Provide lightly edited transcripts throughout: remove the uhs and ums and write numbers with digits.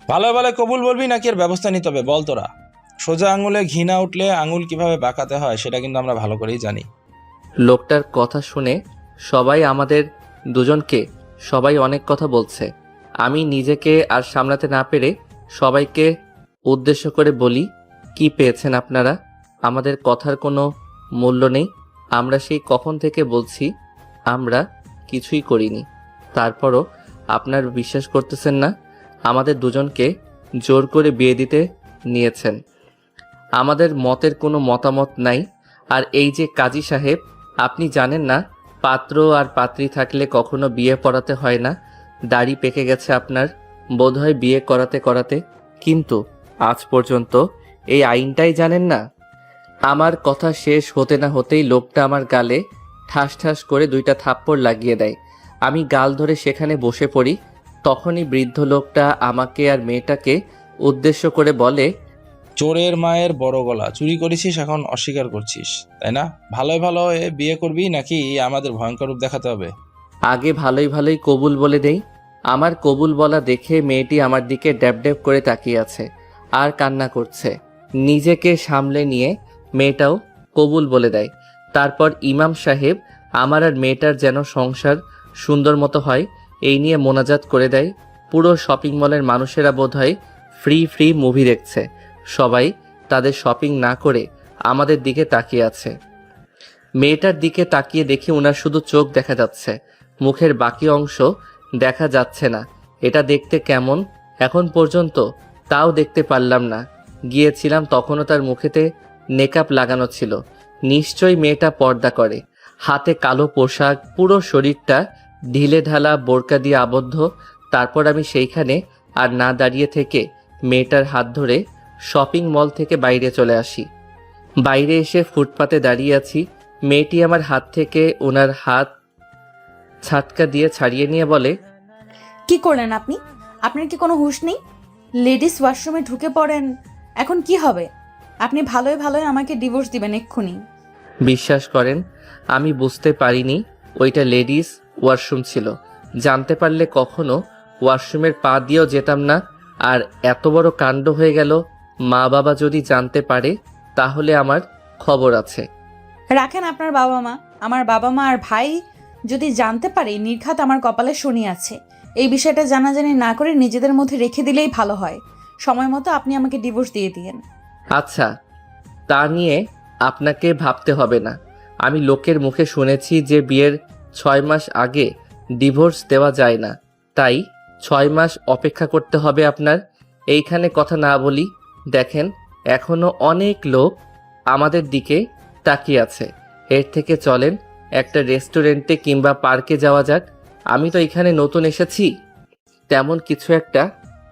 ভালো ভালো কবুল বলবি নাকি এর ব্যবস্থা নিতে হবে বল তোরা। সোজা আঙুলে ঘি না উঠলে আঙুল কিভাবে বাঁকাতে হয় সেটা কিন্তু আমরা ভালো করেই জানি। লোকটার কথা শুনে আমাদের দুজনকে সবাই অনেক কথা বলছে। আমি নিজেকে আর সামলাতে না পেরে সবাইকে উদ্দেশ্য করে বলি, কি পেয়েছেন আপনারা? আমাদের কথার কোনো মূল্য নেই। আমরা সেই কখন থেকে বলছি আমরা কিছুই করিনি। তারপরও আপনার বিশ্বাস করতেছেন না? আমাদের দুজনকে জোর করে বিয়ে দিতে নিয়েছেন। আমাদের মতের কোনো মতামত নাই। আর এই যে কাজী সাহেব, আপনি জানেন না পাত্র আর পাত্রী থাকলে কখনো বিয়ে পড়াতে হয় না। দাড়ি পেকে গেছে আপনার, বোধহয় বিয়ে করাতে করাতে, কিন্তু আজ পর্যন্ত এই আইনটাই জানেন না। আমার কথা শেষ হতে না হতেই লোকটা আমার গালে ঠাস ঠাস করে 2টা থাপ্পড় লাগিয়ে দেয়। আমি গাল ধরে সেখানে বসে পড়ি। তখনই বৃদ্ধ লোকটা আমাকে আর মেয়েটাকে উদ্দেশ্য করে বলে, চোরের মায়ের বড় গলা, চুরি করেছিস এখন অস্বীকার করছিস তাই না? ভালোই ভালো বিয়ে করবি নাকি আমাদের ভয়ঙ্কর রূপ দেখাতে হবে? আগে ভালোই ভালোই কবুল বলে দেই। আমার কবুল বলা দেখে মেয়েটি আমার দিকে ড্যাব ড্যাব করে তাকিয়ে আছে আর কান্না করছে। নিজেকে সামলে নিয়ে মেয়েটাও কবুল বলে দেয়। তারপর ইমাম সাহেব আমার আর মেয়েটার যেন সংসার সুন্দর মতো হয় এই নিয়ে মোনাজাত করে দেয়। পুরো শপিং মলের মানুষেরা বোধহয় ফ্রি ফ্রি মুভি দেখছে। সবাই তাদের শপিং না করে আমাদের দিকে তাকিয়ে আছে। মেয়েটার দিকে তাকিয়ে দেখি ওনার শুধু চোখ দেখা যাচ্ছে, মুখের বাকি অংশ দেখা যাচ্ছে না। এটা দেখতে কেমন এখন পর্যন্ত তাও দেখতে পারলাম না। গিয়েছিলাম তখনও তার মুখেতে মেকআপ লাগানো ছিল। নিশ্চয়ই মেয়েটা পর্দা করে। হাতে কালো পোশাক, পুরো শরীরটা ঢিলে ঢালা বোরকা দিয়ে আবদ্ধ। তারপর আমি সেইখানে আর না দাঁড়িয়ে থেকে মেয়েটার হাত ধরে শপিং মল থেকে বাইরে চলে আসি। বাইরে এসে ফুটপাতে দাঁড়িয়ে আছি। মেয়েটি আমার হাত থেকে ওনার হাত ছাটকা দিয়ে ছাড়িয়ে নিয়ে বলে, কি করলেন আপনি? আপনার কি কোনো হুঁশ নেই? লেডিস ওয়াশরুমে ঢুকে পড়েন। এখন কি হবে? আপনি ভালোই ভালোই আমাকে ডিভোর্স দিবেন এক্ষুনি। বিশ্বাস করেন আমি বুঝতে পারিনি ওইটা লেডিস ওয়াশরুম ছিল। জানতে পারলে কখনো ওয়াশরুমের পা দিয়েও যেতাম না। আর এত বড় কাণ্ড হয়ে গেল, মা বাবা যদি জানতে পারে তাহলে আমার খবর আছে। রাখেন আপনার বাবা মা। আমার বাবা মা আর ভাই যদি জানতে পারে নির্ঘাত আমার কপালে শনি আছে। এই বিষয়টা জানাজানি না করে নিজেদের মধ্যে রেখে দিলেই ভালো হয়। সময় মতো আপনি আমাকে ডিভোর্স দিয়ে দিয়েন। আচ্ছা, তা নিয়ে আপনাকে ভাবতে হবে না। আমি লোকের মুখে শুনেছি যে বিয়ের 6 মাস আগে ডিভোর্স দেওয়া যায় না, তাই 6 মাস অপেক্ষা করতে হবে আপনার। এইখানে কথা না বলি, দেখেন এখনো অনেক লোক আমাদের দিকে তাকিয়ে আছে। এর থেকে চলেন একটা রেস্টুরেন্টে কিংবা পার্কে যাওয়া যাক। আমি তো এখানে নতুন এসেছি, তেমন কিছু একটা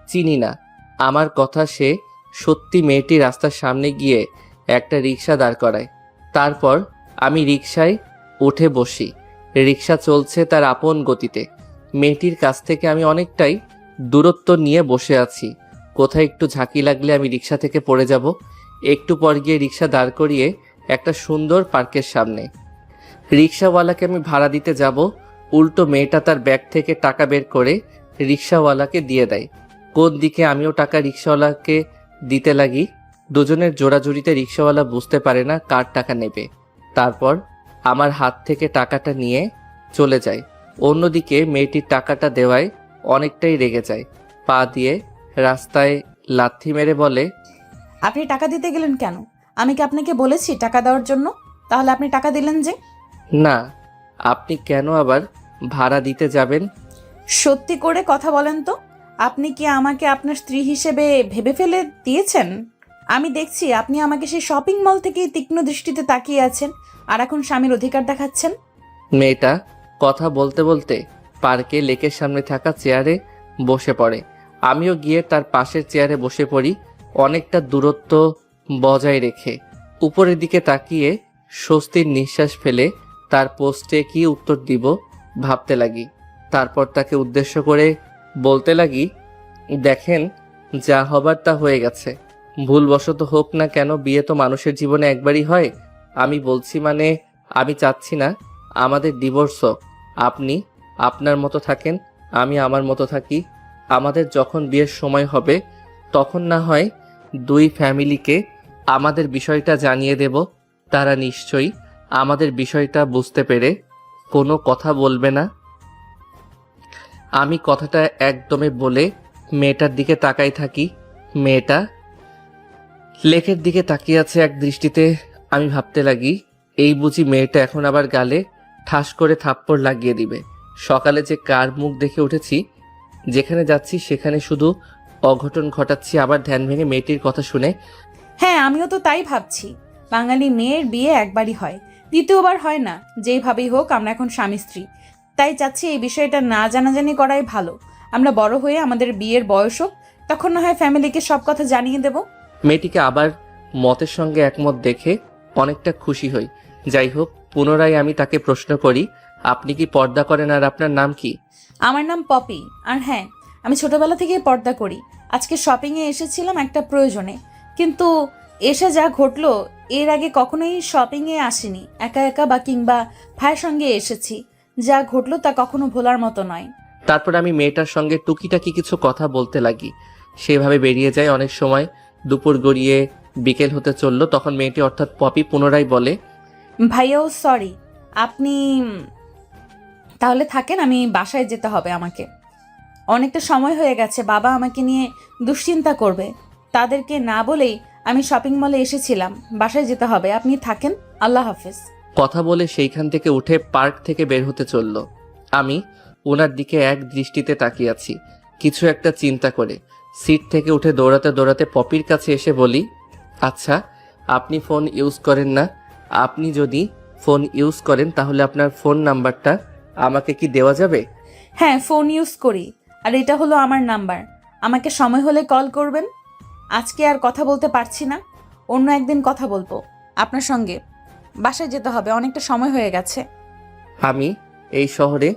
চিনি না। আমার কথা সে সত্যি মেয়েটি রাস্তার সামনে গিয়ে একটা রিক্সা দাঁড় করায়। তারপর আমি রিক্সায় উঠে বসি। রিক্সা চলছে তার আপন গতিতে। মেয়েটির কাছ থেকে আমি অনেকটাই দূরত্ব নিয়ে বসে আছি। কোথায় একটু ঝাঁকি লাগলে আমি রিক্সা থেকে পড়ে যাব। একটু পর গিয়ে রিক্সা দাঁড় করিয়ে একটা সুন্দর পার্কের সামনে। রিক্সাওয়ালাকে আমি ভাড়া দিতে যাব, উল্টো মেয়েটা তার ব্যাগ থেকে টাকা বের করে রিক্সাওয়ালাকে দিয়ে দেয়। কোন দিকে আমিও টাকা রিক্সাওয়ালাকে দিতে লাগি। দুজনের জোড়াজুড়িতে রিক্সাওয়ালা বুঝতে পারে না কার টাকা নেবে। তারপর আমার হাত থেকে টাকাটা নিয়ে চলে যায়। অন্যদিকে মেয়েটির টাকাটা দেওয়ায় অনেকটাই রেগে যায়। পা দিয়ে রাস্তায় লাথি মেরে বলে, আপনি টাকা দিতে গেলেন কেন? আমি কি আপনাকে বলেছি টাকা দেওয়ার জন্য? তাহলে আপনি টাকা দিলেন যে? না, আপনি কেন আবার ভাড়া দিতে যাবেন? সত্যি করে কথা বলেন তো, আপনি কি আমাকে আপনার স্ত্রী হিসেবে ভেবে ফেলে দিয়েছেন? আমি দেখছি আপনি আমাকে সেই শপিং মল থেকেই তীক্ষ্ণ দৃষ্টিতে তাকিয়ে আছেন, আর এখন স্বামীর অধিকার দেখাচ্ছেন। মেয়েটা কথা বলতে বলতে পার্কে লেকের সামনে থাকা চেয়ারে বসে পড়ে। আমিও গিয়ে তার পাশের চেয়ারে বসে পড়ি, অনেকটা দূরত্ব বজায় রেখে। উপরের দিকে তাকিয়ে স্বস্তির নিঃশ্বাস ফেলে তার পোস্টে কি উত্তর দিব ভাবতে লাগি। তারপর তাকে উদ্দেশ্য করে বলতে লাগি, দেখেন যা হবার তা হয়ে গেছে। ভুলবশত হোক না কেন, বিয়ে তো মানুষের জীবনে একবারই হয়। আমি বলছি মানে আমি চাচ্ছি না আমাদের ডিভোর্স হোক। আপনি আপনার মতো থাকেন, আমি আমার মতো থাকি। আমাদের যখন বিয়ের সময় হবে তখন না হয় দুই ফ্যামিলিকে আমাদের বিষয়টা জানিয়ে দেব। তারা নিশ্চয়ই আমাদের বিষয়টা বুঝতে পেরে কোনো কথা বলবে না। আমি কথাটা একদমে বলে মেয়েটার দিকে তাকাই থাকি। মেয়েটা লেকের দিকে তাকিয়ে আছে এক দৃষ্টিতে। আমি ভাবতে লাগি, এই বুঝি মেয়েটা এখন আবার গালে ঠাস করে থাপ্পড় লাগিয়ে দিবে। সকালে যে কার মুখ দেখে উঠেছি, যেখানে যাচ্ছি সেখানে শুধু অঘটন ঘটাচ্ছি। আবার ধ্যান ভেঙে মেয়েটির কথা শুনে হ্যাঁ, আমিও তো তাই ভাবছি। বাঙালি মেয়ের বিয়ে একবারই হয়, দ্বিতীয়বার হয় না। যেইভাবেই হোক আমরা এখন স্বামী স্ত্রী, তাই চাচ্ছি এই বিষয়টা না জানাজানি করাই ভালো। আমরা বড় হয়ে আমাদের বিয়ের বয়স হোক, তখন না হয় ফ্যামিলিকে সব কথা জানিয়ে দেব। মেয়েটিকে আবার মতের সঙ্গে একমত দেখে অনেকটা খুশি হই। যাই হোক, পুনরায় আমি তাকে প্রশ্ন করি, আপনি কি পর্দা করেন আর আপনার নাম কি? আমার নাম পপি। আর হ্যাঁ, আমি ছোটবেলা থেকেই পর্দা করি। আজকে শপিংয়ে এসেছিলাম একটা প্রয়োজনে, কিন্তু এসে যা ঘটলো, এর আগে কখনোই শপিংয়ে আসিনি। একা একা বা কিংবা ভাইয়ের সঙ্গে এসেছি। যা ঘটলো তা কখনো ভোলার মতো নয়। তারপর আমি মেয়েটার সঙ্গে টুকিটাকি কিছু কথা বলতে লাগি। সেভাবে বেরিয়ে যায়। অনেক সময় দুপুর গড়িয়ে বিকেল হতে চলল। তখন মেয়েটি অর্থাৎ পপি পুনরায় বলে, ভাইয়াও সরি। আপনি তাহলে থাকেন, আমি বাসায় যেতে হবে আমাকে। অনেকটা সময় হয়ে গেছে, বাবা আমাকে নিয়ে দুশ্চিন্তা করবে। তাদেরকে না বলেই আমি শপিং মলে এসেছিলাম। বাসায় যেতে হবে, আপনি থাকেন। আল্লাহ হাফেজ। কথা বলে সেইখান থেকে উঠে পার্ক থেকে বের হতে চলল। আমি ওনার দিকে এক দৃষ্টিতে তাকিয়ে আছি, কিছু একটা চিন্তা করে। সিট থেকে উঠে দৌড়াতে দৌড়াতে পপির কাছে এসে বলি, আচ্ছা, আপনি ফোন ইউজ করেন না? আপনি যদি ফোন ইউজ করেন তাহলে আপনার ফোন নাম্বারটা আমাকে কি দেওয়া যাবে? হ্যাঁ, ফোন ইউজ করি, আর এটা হলো আমার নাম্বার। আমাকে সময় হলে কল করবেন। আজকে আর কথা বলতে পারছি না, অন্য একদিন কথা বলবো আপনার সঙ্গে। বাসায় যেতে হবে, অনেকটা সময় হয়ে গেছে। আমি এই শহরে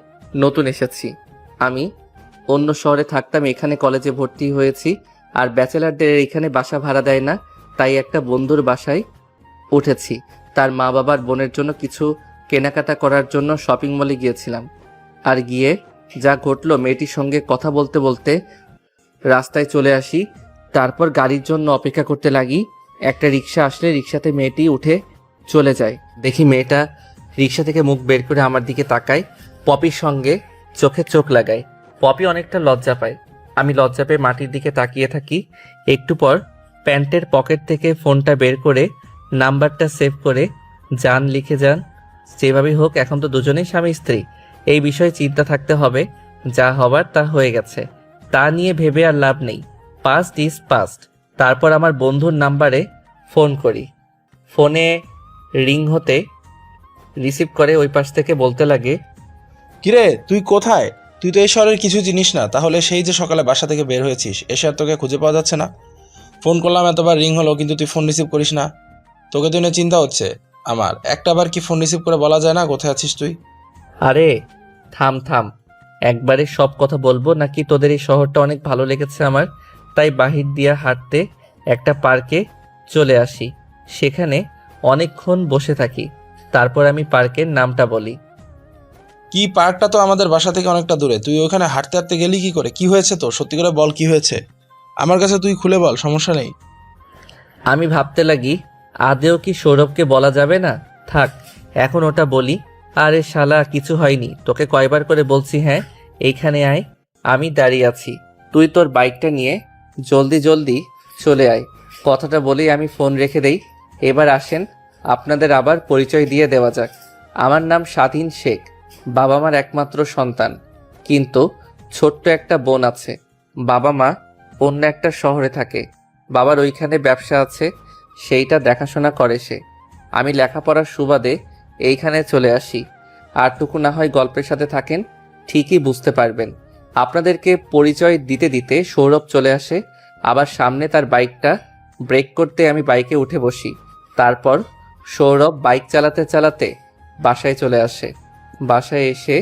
নতুন এসেছি। আমি অন্য শহরে থাকতাম, এখানে কলেজে ভর্তি হয়েছি। আর ব্যাচেলারদের এখানে বাসা ভাড়া দেয় না, তাই একটা বন্ধুর বাসায় উঠেছি। তার মা বাবার বোনের জন্য কিছু কেনাকাটা করার জন্য শপিং মলে গিয়েছিলাম। আর গিয়ে যা ঘটলো, মেয়েটির সঙ্গে কথা বলতে বলতে রাস্তায় চলে আসি। তারপর গাড়ির জন্য অপেক্ষা করতে লাগি। একটা রিক্সা আসলে রিক্সাতে মেয়েটি উঠে চলে যায়। দেখি মেয়েটা রিক্সা থেকে মুখ বের করে আমার দিকে তাকায়, পপির সঙ্গে চোখে চোখ লাগায়। পপি অনেকটা লজ্জা পায়। আমি লজ্জা পেয়ে মাটির দিকে তাকিয়ে থাকি। একটু পর প্যান্টের পকেট থেকে ফোনটা বের করে নাম্বারটা সেভ করে যান লিখে যান। যেভাবেই হোক এখন তো দুজনেই স্বামী স্ত্রী, এই বিষয়ে চিন্তা থাকতে হবে। যা হবার তা হয়ে গেছে, তা নিয়ে ভেবে আর লাভ নেই। Past is past. তারপর আমার বন্ধুর নাম্বারে ফোন করি। ফোনে রিং হতে রিসিভ করে ওই পাশ থেকে বলতে লাগে, কিরে তুই কোথায়? তুই তো এই শহরের কিছু জিনিস না, তাহলে সেই যে সকালে বাসা থেকে বের হয়েছিস, এসে আর তোকে খুঁজে পাওয়া যাচ্ছে না। ফোন করলাম, এতবার রিং হলো, কিন্তু তুই ফোন রিসিভ করিস না। তোকে তো নিয়ে চিন্তা হচ্ছে আমার। একটাবার কি ফোন রিসিভ করে বলা যায় না কোথায় আছিস তুই? আরে থাম থাম, একবারে সব কথা বলবো নাকি? তোদের এই শহরটা অনেক ভালো লেগেছে আমার, তাই বাহির দিয়া হাঁটতে একটা পার্কে চলে আসি। সেখানে অনেকক্ষণ বসে থাকি। তারপর আমি পার্কের নামটা বলি। কি, পার্কটা তো আমাদের বাসা থেকে অনেকটা দূরে, তুই ওখানে হাঁটতে হাঁটতে গেলি কি করে? কি হয়েছে তোর? সত্যি করে বল, কি হয়েছে? আমার কাছে তুই খুলে বল, সমস্যা নেই। আমি ভাবতে লাগি, আদেও কি সৌরভকে বলা যাবে না? থাক, এখন ওটা বলি। আরে শালা, কিছু হয়নি। তোকে কয়বার করে বলছি, হ্যাঁ এইখানে আয়, আমি দাঁড়িয়ে আছি, তুই তোর বাইকটা নিয়ে জলদি জলদি চলে আয়। কথাটা বলেই আমি ফোন রেখে দেই। এবার আসেন, আপনাদের আবার পরিচয় দিয়ে দেওয়া যাক। আমার নাম স্বাধীন শেখ, বাবা মার একমাত্র সন্তান। কিন্তু ছোট্ট একটা বোন আছে। বাবা মা অন্য একটা শহরে থাকে। বাবার ওইখানে ব্যবসা আছে, সেইটা দেখাশোনা করে সে। আমি লেখাপড়ার সুবাদে এইখানে চলে আসি। আরটুকু না হয় গল্পের সাথে থাকেন, ঠিকই বুঝতে পারবেন। আপনাদেরকে পরিচয় দিতে দিতে সৌরভ চলে আসে। আবার সামনে তার বাইকটা ব্রেক করতে আমি বাইকে উঠে বসি। তারপর সৌরভ বাইক চালাতে চালাতে বাসায় চলে আসে। বাসায় এসে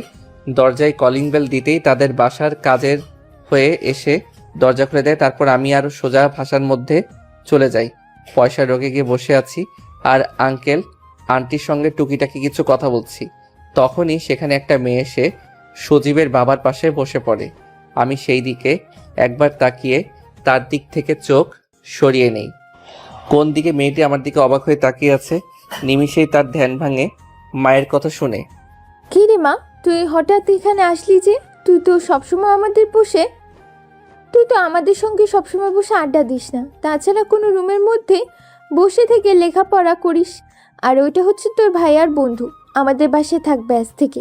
দরজায় কলিং বেল দিতেই তাদের বাসার কাজের হয়ে এসে দরজা খুলে দেয়। তারপর আমি আরও সোজা ভাষার মধ্যে চলে যাই। পয়সা রোগে গিয়ে বসে আছি আর আঙ্কেল আন্টির সঙ্গে টুকিটাকি কিছু কথা বলছি। তখনই সেখানে একটা মেয়ে এসে সজীবের বাবার পাশে বসে পড়ে। আমি সেই দিকে একবার তাকিয়ে তার দিক থেকে চোখ সরিয়ে নেই। কোন দিকে মেয়েটি আমার দিকে অবাক হয়ে তাকিয়ে আছে। নিমিষেই তার ধ্যান ভাঙে মায়ের কথা শুনে। কি রে মা, তুই হঠাৎ এখানে আসলি যে? তুই তো আমাদের সঙ্গে সবসময় বসে আড্ডা দিস না। তাছাড়া কোনো রুমের মধ্যে বসে থেকে লেখাপড়া করিস। আর ওইটা হচ্ছে তোর ভাই আর বন্ধু। আমাদের বাসায় থাকবে আজ থেকে।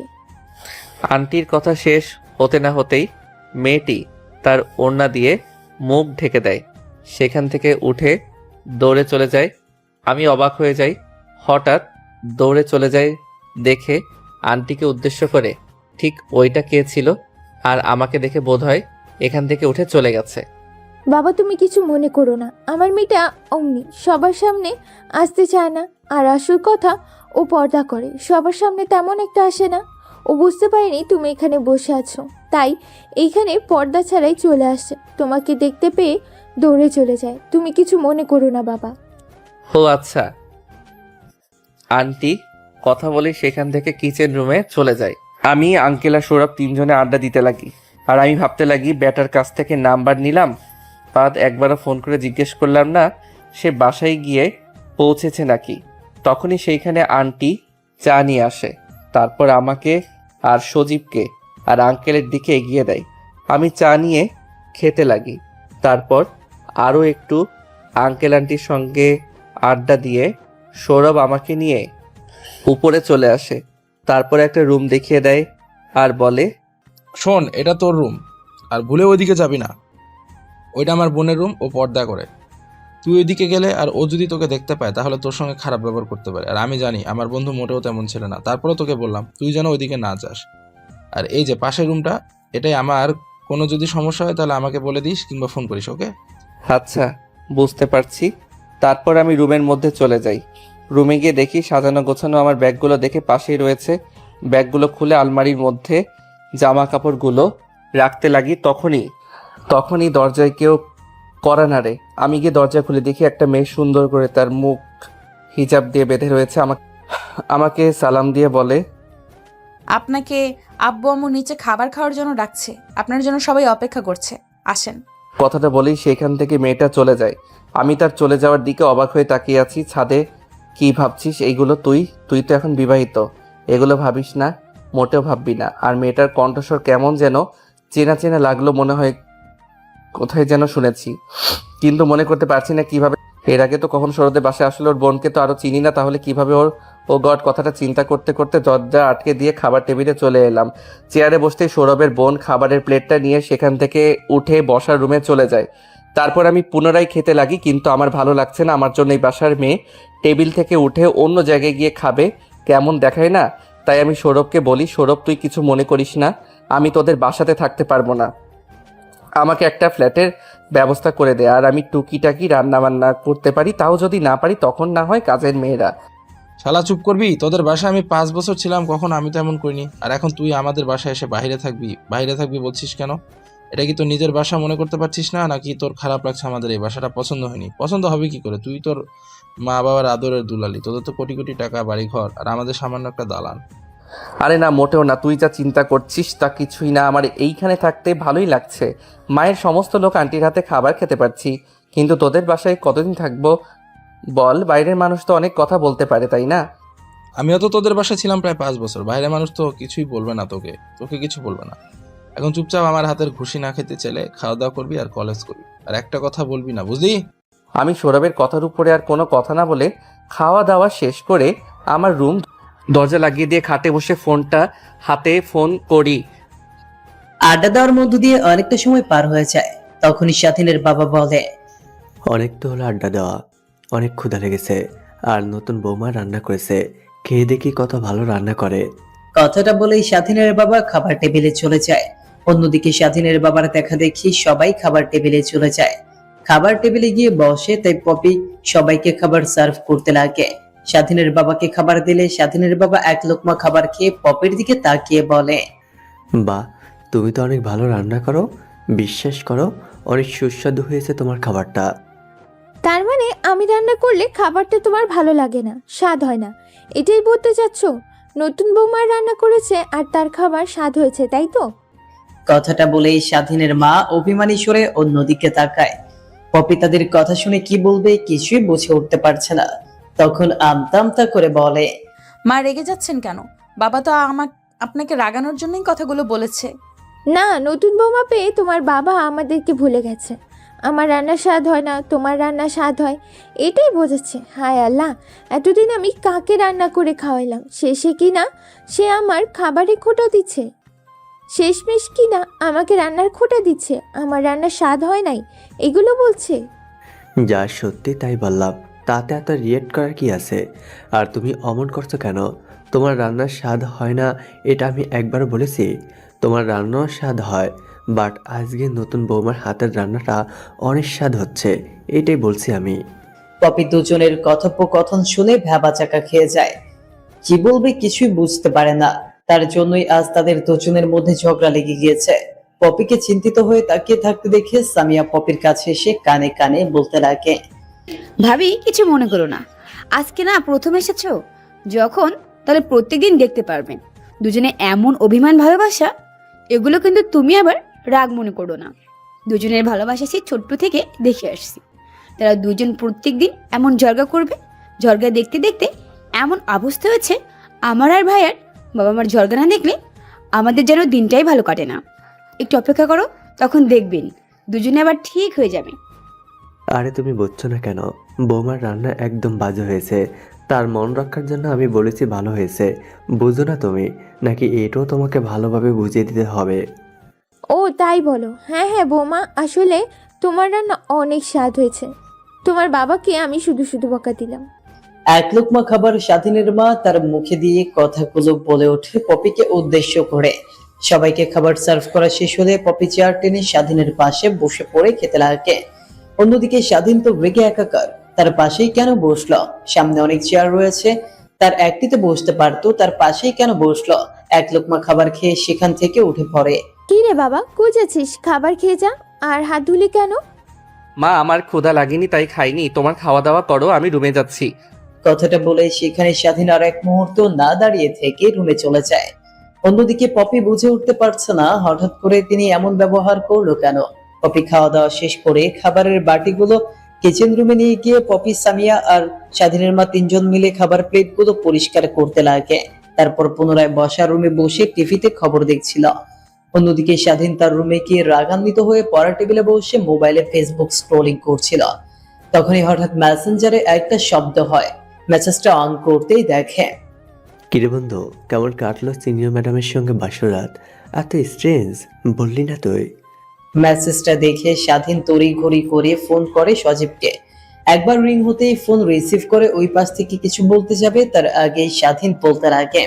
আন্টির কথা শেষ হতে না হতেই মেয়েটি তার ওড়না দিয়ে মুখ ঢেকে দেয়। সেখান থেকে উঠে দৌড়ে চলে যায়। আমি অবাক হয়ে যাই। হঠাৎ দৌড়ে চলে যায় দেখে আন্টিকে উদ্দেশ্য করে, ঠিক ওইটা কে ছিল? আর আমাকে দেখে বোধহয় এখান থেকে উঠে চলে গেছে। বাবা, তুমি কিছু মনে করো না। আমার মেয়েটা অমনি, সবার সামনে আসতে চায় না। আর আসল কথা, ও পর্দা করে, সবার সামনে তেমন একটা আসে না। ও বুঝতে পারেনি তুমি এখানে বসে আছো, তাই এইখানে পর্দা ছাড়াই চলে আসছে। তোমাকে দেখতে পেয়ে দৌড়ে চলে যায়। তুমি কিছু মনে করো না বাবা। ও আচ্ছা। আন্টি কথা বলে সেখান থেকে কিচেন রুমে চলে যায়। আমি, আঙ্কেল আর সৌরভ তিনজনে আড্ডা দিতে লাগি। আর আমি ভাবতে লাগি, ব্যাটার কাছ থেকে নাম্বার নিলাম, বাদ একবারও ফোন করে জিজ্ঞেস করলাম না সে বাসায় গিয়ে পৌঁছেছে নাকি। তখনই সেইখানে আন্টি চা নিয়ে আসে। তারপর আমাকে আর সজীবকে আর আঙ্কেলের দিকে এগিয়ে দেয়। আমি চা নিয়ে খেতে লাগি। তারপর আরও একটু আঙ্কেল আন্টির সঙ্গে আড্ডা দিয়ে সৌরভ আমাকে নিয়ে উপরে চলে আসে। তারপর একটা রুম দেখিয়ে দেয় আর বলে, শোন, এটা তোর রুম, আর ভুলে ওইদিকে যাবি না। ওইটা আমার বোনের রুম, ও পর্দা করে। তুই ওইদিকে গেলে আর ও যদি তোকে দেখতে পায় তাহলে তোর সঙ্গে খারাপ ব্যবহার করতে পারে। আর আমি জানি আমার বন্ধু মোটেও তেমন ছিল না, তারপরেও তোকে বললাম তুই যেন ওইদিকে না যাস। আর এই যে পাশের রুমটা, এটাই আমার। কোনো যদি সমস্যা হয় তাহলে আমাকে বলে দিস কিংবা ফোন করিস, ওকে? আচ্ছা, বুঝতে পারছি। তারপর আমি রুমের মধ্যে চলে যাই। রুমে গিয়ে দেখি সাজানো গোছানো আমার ব্যাগগুলো দেখে পাশেই রয়েছে। ব্যাগগুলো খুলে আলমারির মধ্যে জামা কাপড়গুলো রাখতে লাগি। তখনই দরজায় কেউ কড়া নাড়ে। আমি গিয়ে দরজা খুলে দেখি একটা মেয়ে সুন্দর করে তার মুখ হিজাব দিয়ে বেঁধে রয়েছে। আমাকে সালাম দিয়ে বলে, আপনাকে আব্বু আম্মু নিচে খাবার খাওয়ার জন্য ডাকছে। আপনার জন্য সবাই অপেক্ষা করছে, আসেন। কথাটা বলেই সেখান থেকে মেয়েটা চলে যায়। আমি তার চলে যাওয়ার দিকে অবাক হয়ে তাকিয়ে আছি। ছাদে কি ভাবছিস এইগুলো? তুই তো এখন বিবাহিত, এগুলো ভাবিস না, মোটেও ভাববি না। আর মেয়েটার কণ্ঠস্বর কেমন যেন চেনা চেনা লাগলো, মনে হয় কোথায় যেন শুনেছি, কিন্তু মনে করতে পারছি না কিভাবে। এর আগে তো কখন সৌরভের বাসায় আসলে, ওর বোনকে তো আরো চিনি না, তাহলে কিভাবে ও গড। কথাটা চিন্তা করতে করতে দরজা আটকে দিয়ে খাবার টেবিলে চলে এলাম। চেয়ারে বসতেই সৌরভের বোন খাবারের প্লেটটা নিয়ে সেখান থেকে উঠে বসার রুমে চলে যায়। তারপর আমি পুনরায় খেতে লাগি, কিন্তু আমার ভালো লাগছে না। আমার জন্য এই বাসার মেয়ে টেবিল থেকে উঠে অন্য জায়গায় গিয়ে খাবে, কেমন দেখায় না? তাই আমি সৌরভকে বলি, সৌরভ তুই কিছু মনে করিস না, আমি তোদের বাসাতে থাকতে পারবো না, আমাকে একটা ফ্ল্যাটের ব্যবস্থা করে দে। আর আমি টুকিটাকি রান্না বান্না করতে পারি, তাও যদি না পারি তখন না হয় কাজের মেয়েরা। শালা চুপ করবি? তোদের বাসায় আমি 5 বছর ছিলাম, কখন আমি তো এমন করিনি। আর এখন তুই আমাদের বাসায় এসে বাইরে থাকবি বলছিস কেন? এটা কি তোর নিজের বাসা মনে করতে পারছিস না, নাকি তোর খারাপ লাগছে আমাদের এই বাসাটা পছন্দ হয়নি? পছন্দ হবে কি করে? তুই তোর মা বাবার আদরের দুলালি, তোদের তো কোটি কোটি টাকা, বাড়ি ঘর, আর আমাদের সামান্য একটা দালান। আরে না, মোটেও না। তুই যা চিন্তা করছিস তা কিছুই না। আমার এইখানে থাকতে ভালোই লাগছে। মায়ের সমস্ত লোক আন্টির হাতে খাবার খেতে পারছি, কিন্তু তোদের বাসায় কতদিন থাকবো বল? বাইরের মানুষ তো অনেক কথা বলতে পারে, তাই না? আমিও তো তোদের বাসায় ছিলাম প্রায় 5 বছর। বাইরের মানুষ তো কিছুই বলবে না, তোকে কিছু বলবে না। এখন চুপচাপ আমার হাতের ঘুষি না খেতে চাইলে খাওয়া দাওয়া করবি আর কলেজ করবি, আর একটা কথা বলবি না, বুঝলি? আমি সৌরভের কথার উপরে আর কোনো কথা না বলে খাওয়া দাওয়া শেষ করে আমার রুম দরজা লাগিয়ে দিয়ে খাটে বসে হাতে ফোন করি। আড্ডা দেওয়ার মধ্য দিয়ে অনেকটা সময় পার হয়ে যায়। তখনই স্বাধীনের বাবা বলে, অনেক তো হলো আড্ডা দেওয়া, অনেক ক্ষুধা লেগেছে। আর নতুন বৌমা রান্না করেছে, খেয়ে দেখি কত ভালো রান্না করে। কথাটা বলেই স্বাধীনের বাবা খাবার টেবিলে চলে যায়। অন্যদিকে স্বাধীনের বাবার দেখা দেখি সবাই খাবার টেবিলে চলে যায়। খাবার টেবিলে গিয়ে বসে, তাই পপি সবাইকে খাবার সার্ভ করতে লাগে। স্বাধীনের বাবাকে খাবার দিলে স্বাধীনের বাবা এক লোকমা খাবার খেয়ে পপির দিকে তাকিয়ে বলে, বাহ, তুমি তো অনেক ভালো রান্না করো, বিশ্বাস করো অনেক সুস্বাদু হয়েছে তোমার খাবারটা। তার মানে আমি রান্না করলে খাবারটা তোমার ভালো লাগে না, স্বাদ হয় না, এটাই বলতে চাচ্ছ? নতুন বৌমা রান্না করেছে আর তার খাবার স্বাদ হয়েছে, তাই তো? কথাটা বলেই স্বাধীনের মা অভিমানী স্বরে অন্যদিকে তাকায়। পপি তাদের কথা শুনে কি বলবে কিছুই বুঝে উঠতে পারছে না। তখন আমতা আমতা করে বলে, মা রেগে যাচ্ছেন কেন? বাবা তো আপনাকে রাগানোর জন্যই কথাগুলো বলেছে। না, নতুন বৌমা পেয়ে তোমার বাবা আমাদেরকে ভুলে গেছে। আমার রান্না স্বাদ হয় না, তোমার রান্না স্বাদ হয়, এটাই বোঝাচ্ছে। হায় আল্লাহ, এতদিন আমি কাকে রান্না করে খাওয়াইলাম, শেষে কি না সে আমার খাবারে খোঁটা দিচ্ছে। শেষমেশ কি না আমাকে রান্নার খোঁটা দিচ্ছে, আমার রান্নার স্বাদ হয় নাই এগুলো বলছে। যা সত্যি তাই বললাম, তাতে এত রিয়েক্ট করার কি আছে? আর তুমি অমন করছো কেন? তোমার রান্নার স্বাদ হয় না এটা আমি একবার বলেছি? তোমার রান্নার স্বাদ হয়, বাট আজকে নতুন বৌমার হাতের রান্নাটা অনেক স্বাদ হচ্ছে, এটাই বলছি আমি। পপি দুজনের কথোপকথন শুনে ভ্যাবাচাকা খেয়ে যায়। কি বলবে কিছুই বুঝতে পারে না। তার জন্যই আজ তাদের দুজনের মধ্যে ঝগড়া লেগে গিয়েছে। পপিকে চিন্তিত হয়ে তাকিয়ে থাকতে দেখে সামিয়া পপির কাছে এসে কানে কানে বলতে লাগে, ভাবি কিছু মনে করো না, আজকে না প্রথম এসেছো যখন, তাহলে প্রত্যেকদিন দেখতে পারবেন দুজনে এমন অভিমান ভালোবাসা। এগুলো কিন্তু তুমি আবার রাগ মনে করো না। দুজনের ভালোবাসা সেই ছোট্ট থেকে দেখে আসছি। তারা দুজন প্রত্যেকদিন এমন ঝগড়া করবে, ঝগড়া দেখতে দেখতে এমন অবস্থা হয়েছে আমার আর ভাইয়ার। বাবা মার ঝগড়া না দেখলে আমাদের যেন দিনটাই ভালো কাটে না। একটু অপেক্ষা করো, তখন দেখবেন দুজনে আবার ঠিক হয়ে যাবে। আরে তুমি বুঝছো না কেন? বৌমার রান্না একদম বাজে হয়েছে, তার মন রক্ষার জন্য আমি বলেছি ভালো হয়েছে। বুঝো না তুমি? নাকি এটাও তোমাকে ভালোভাবে বুঝিয়ে দিতে হবে? ও তাই বলো? হ্যাঁ হ্যাঁ বৌমা, আসলে তোমার রান্না অনেক স্বাদ হয়েছে। তোমার বাবাকে আমি শুধু শুধু বকা দিলাম। এক লোকমা খাবার স্বাধীনের মা তার মুখে দিয়ে কথাগুলো বলে ওঠে পপিকে উদ্দেশ্য করে। সবাইকে খাবার সার্ভ করা শেষ হলে পপি চেয়ার টেনে স্বাধীনের পাশে বসে পড়ে খেতে লাগে। অন্যদিকে স্বাধীন তো রেগে একাকার। তার পাশেই কেন বসলো? সামনে অনেক চেয়ার রয়েছে, তার একটিতে বসতে পারতো, তার পাশেই কেন বসলো? এক লোকমা খাবার খেয়ে সেখান থেকে উঠে পড়ে। কি রে বাবা, কই যাচ্ছিস? খাবার খেয়ে যা। আর হাত ধুলি কেন? মা আমার ক্ষুধা লাগেনি তাই খাইনি, তোমার খাওয়া দাওয়া করো, আমি রুমে যাচ্ছি। কথাটা বলে সেখানে স্বাধীন আর এক মুহূর্ত না দাঁড়িয়ে থেকে রুমে চলে যায়। অন্যদিকে পপি বুঝে উঠতে পারছে না হঠাৎ করে তিনি এমন ব্যবহার করলো কেন। পপি খাওয়া দাওয়া শেষ করে খাবারের বাটিগুলো কিচেন রুমে নিয়ে গিয়ে পপি, সামিয়া আর স্বাধীনের মা তিনজন মিলে খাবার প্লেটগুলো পরিষ্কার করতে লাগে। তারপর পুনরায় বসার রুমে বসে টিভিতে খবর দেখছিল। অন্যদিকে স্বাধীন তার রুমে গিয়ে রাগান্বিত হয়ে পড়ার টেবিলে বসে মোবাইলে ফেসবুক স্ক্রলিং করছিল। তখনই হঠাৎ মেসেঞ্জারে একটা শব্দ হয়। মেসেজটা অন করতেই দেখে, কিরে বন্ধু, কেমন কাটলো সিনিয়র ম্যাডামের সঙ্গে বাসরাত? এত স্ট্রেঞ্জ বললি না তুই? মেসেজটা দেখে স্বাধীন তড়িঘড়ি করে ফোন করে সজীবকে। একবার রিং হতেই ফোন রিসিভ করে ওই পাশ থেকে কিছু বলতে যাবে তার আগেই স্বাধীন বলতে লাগে,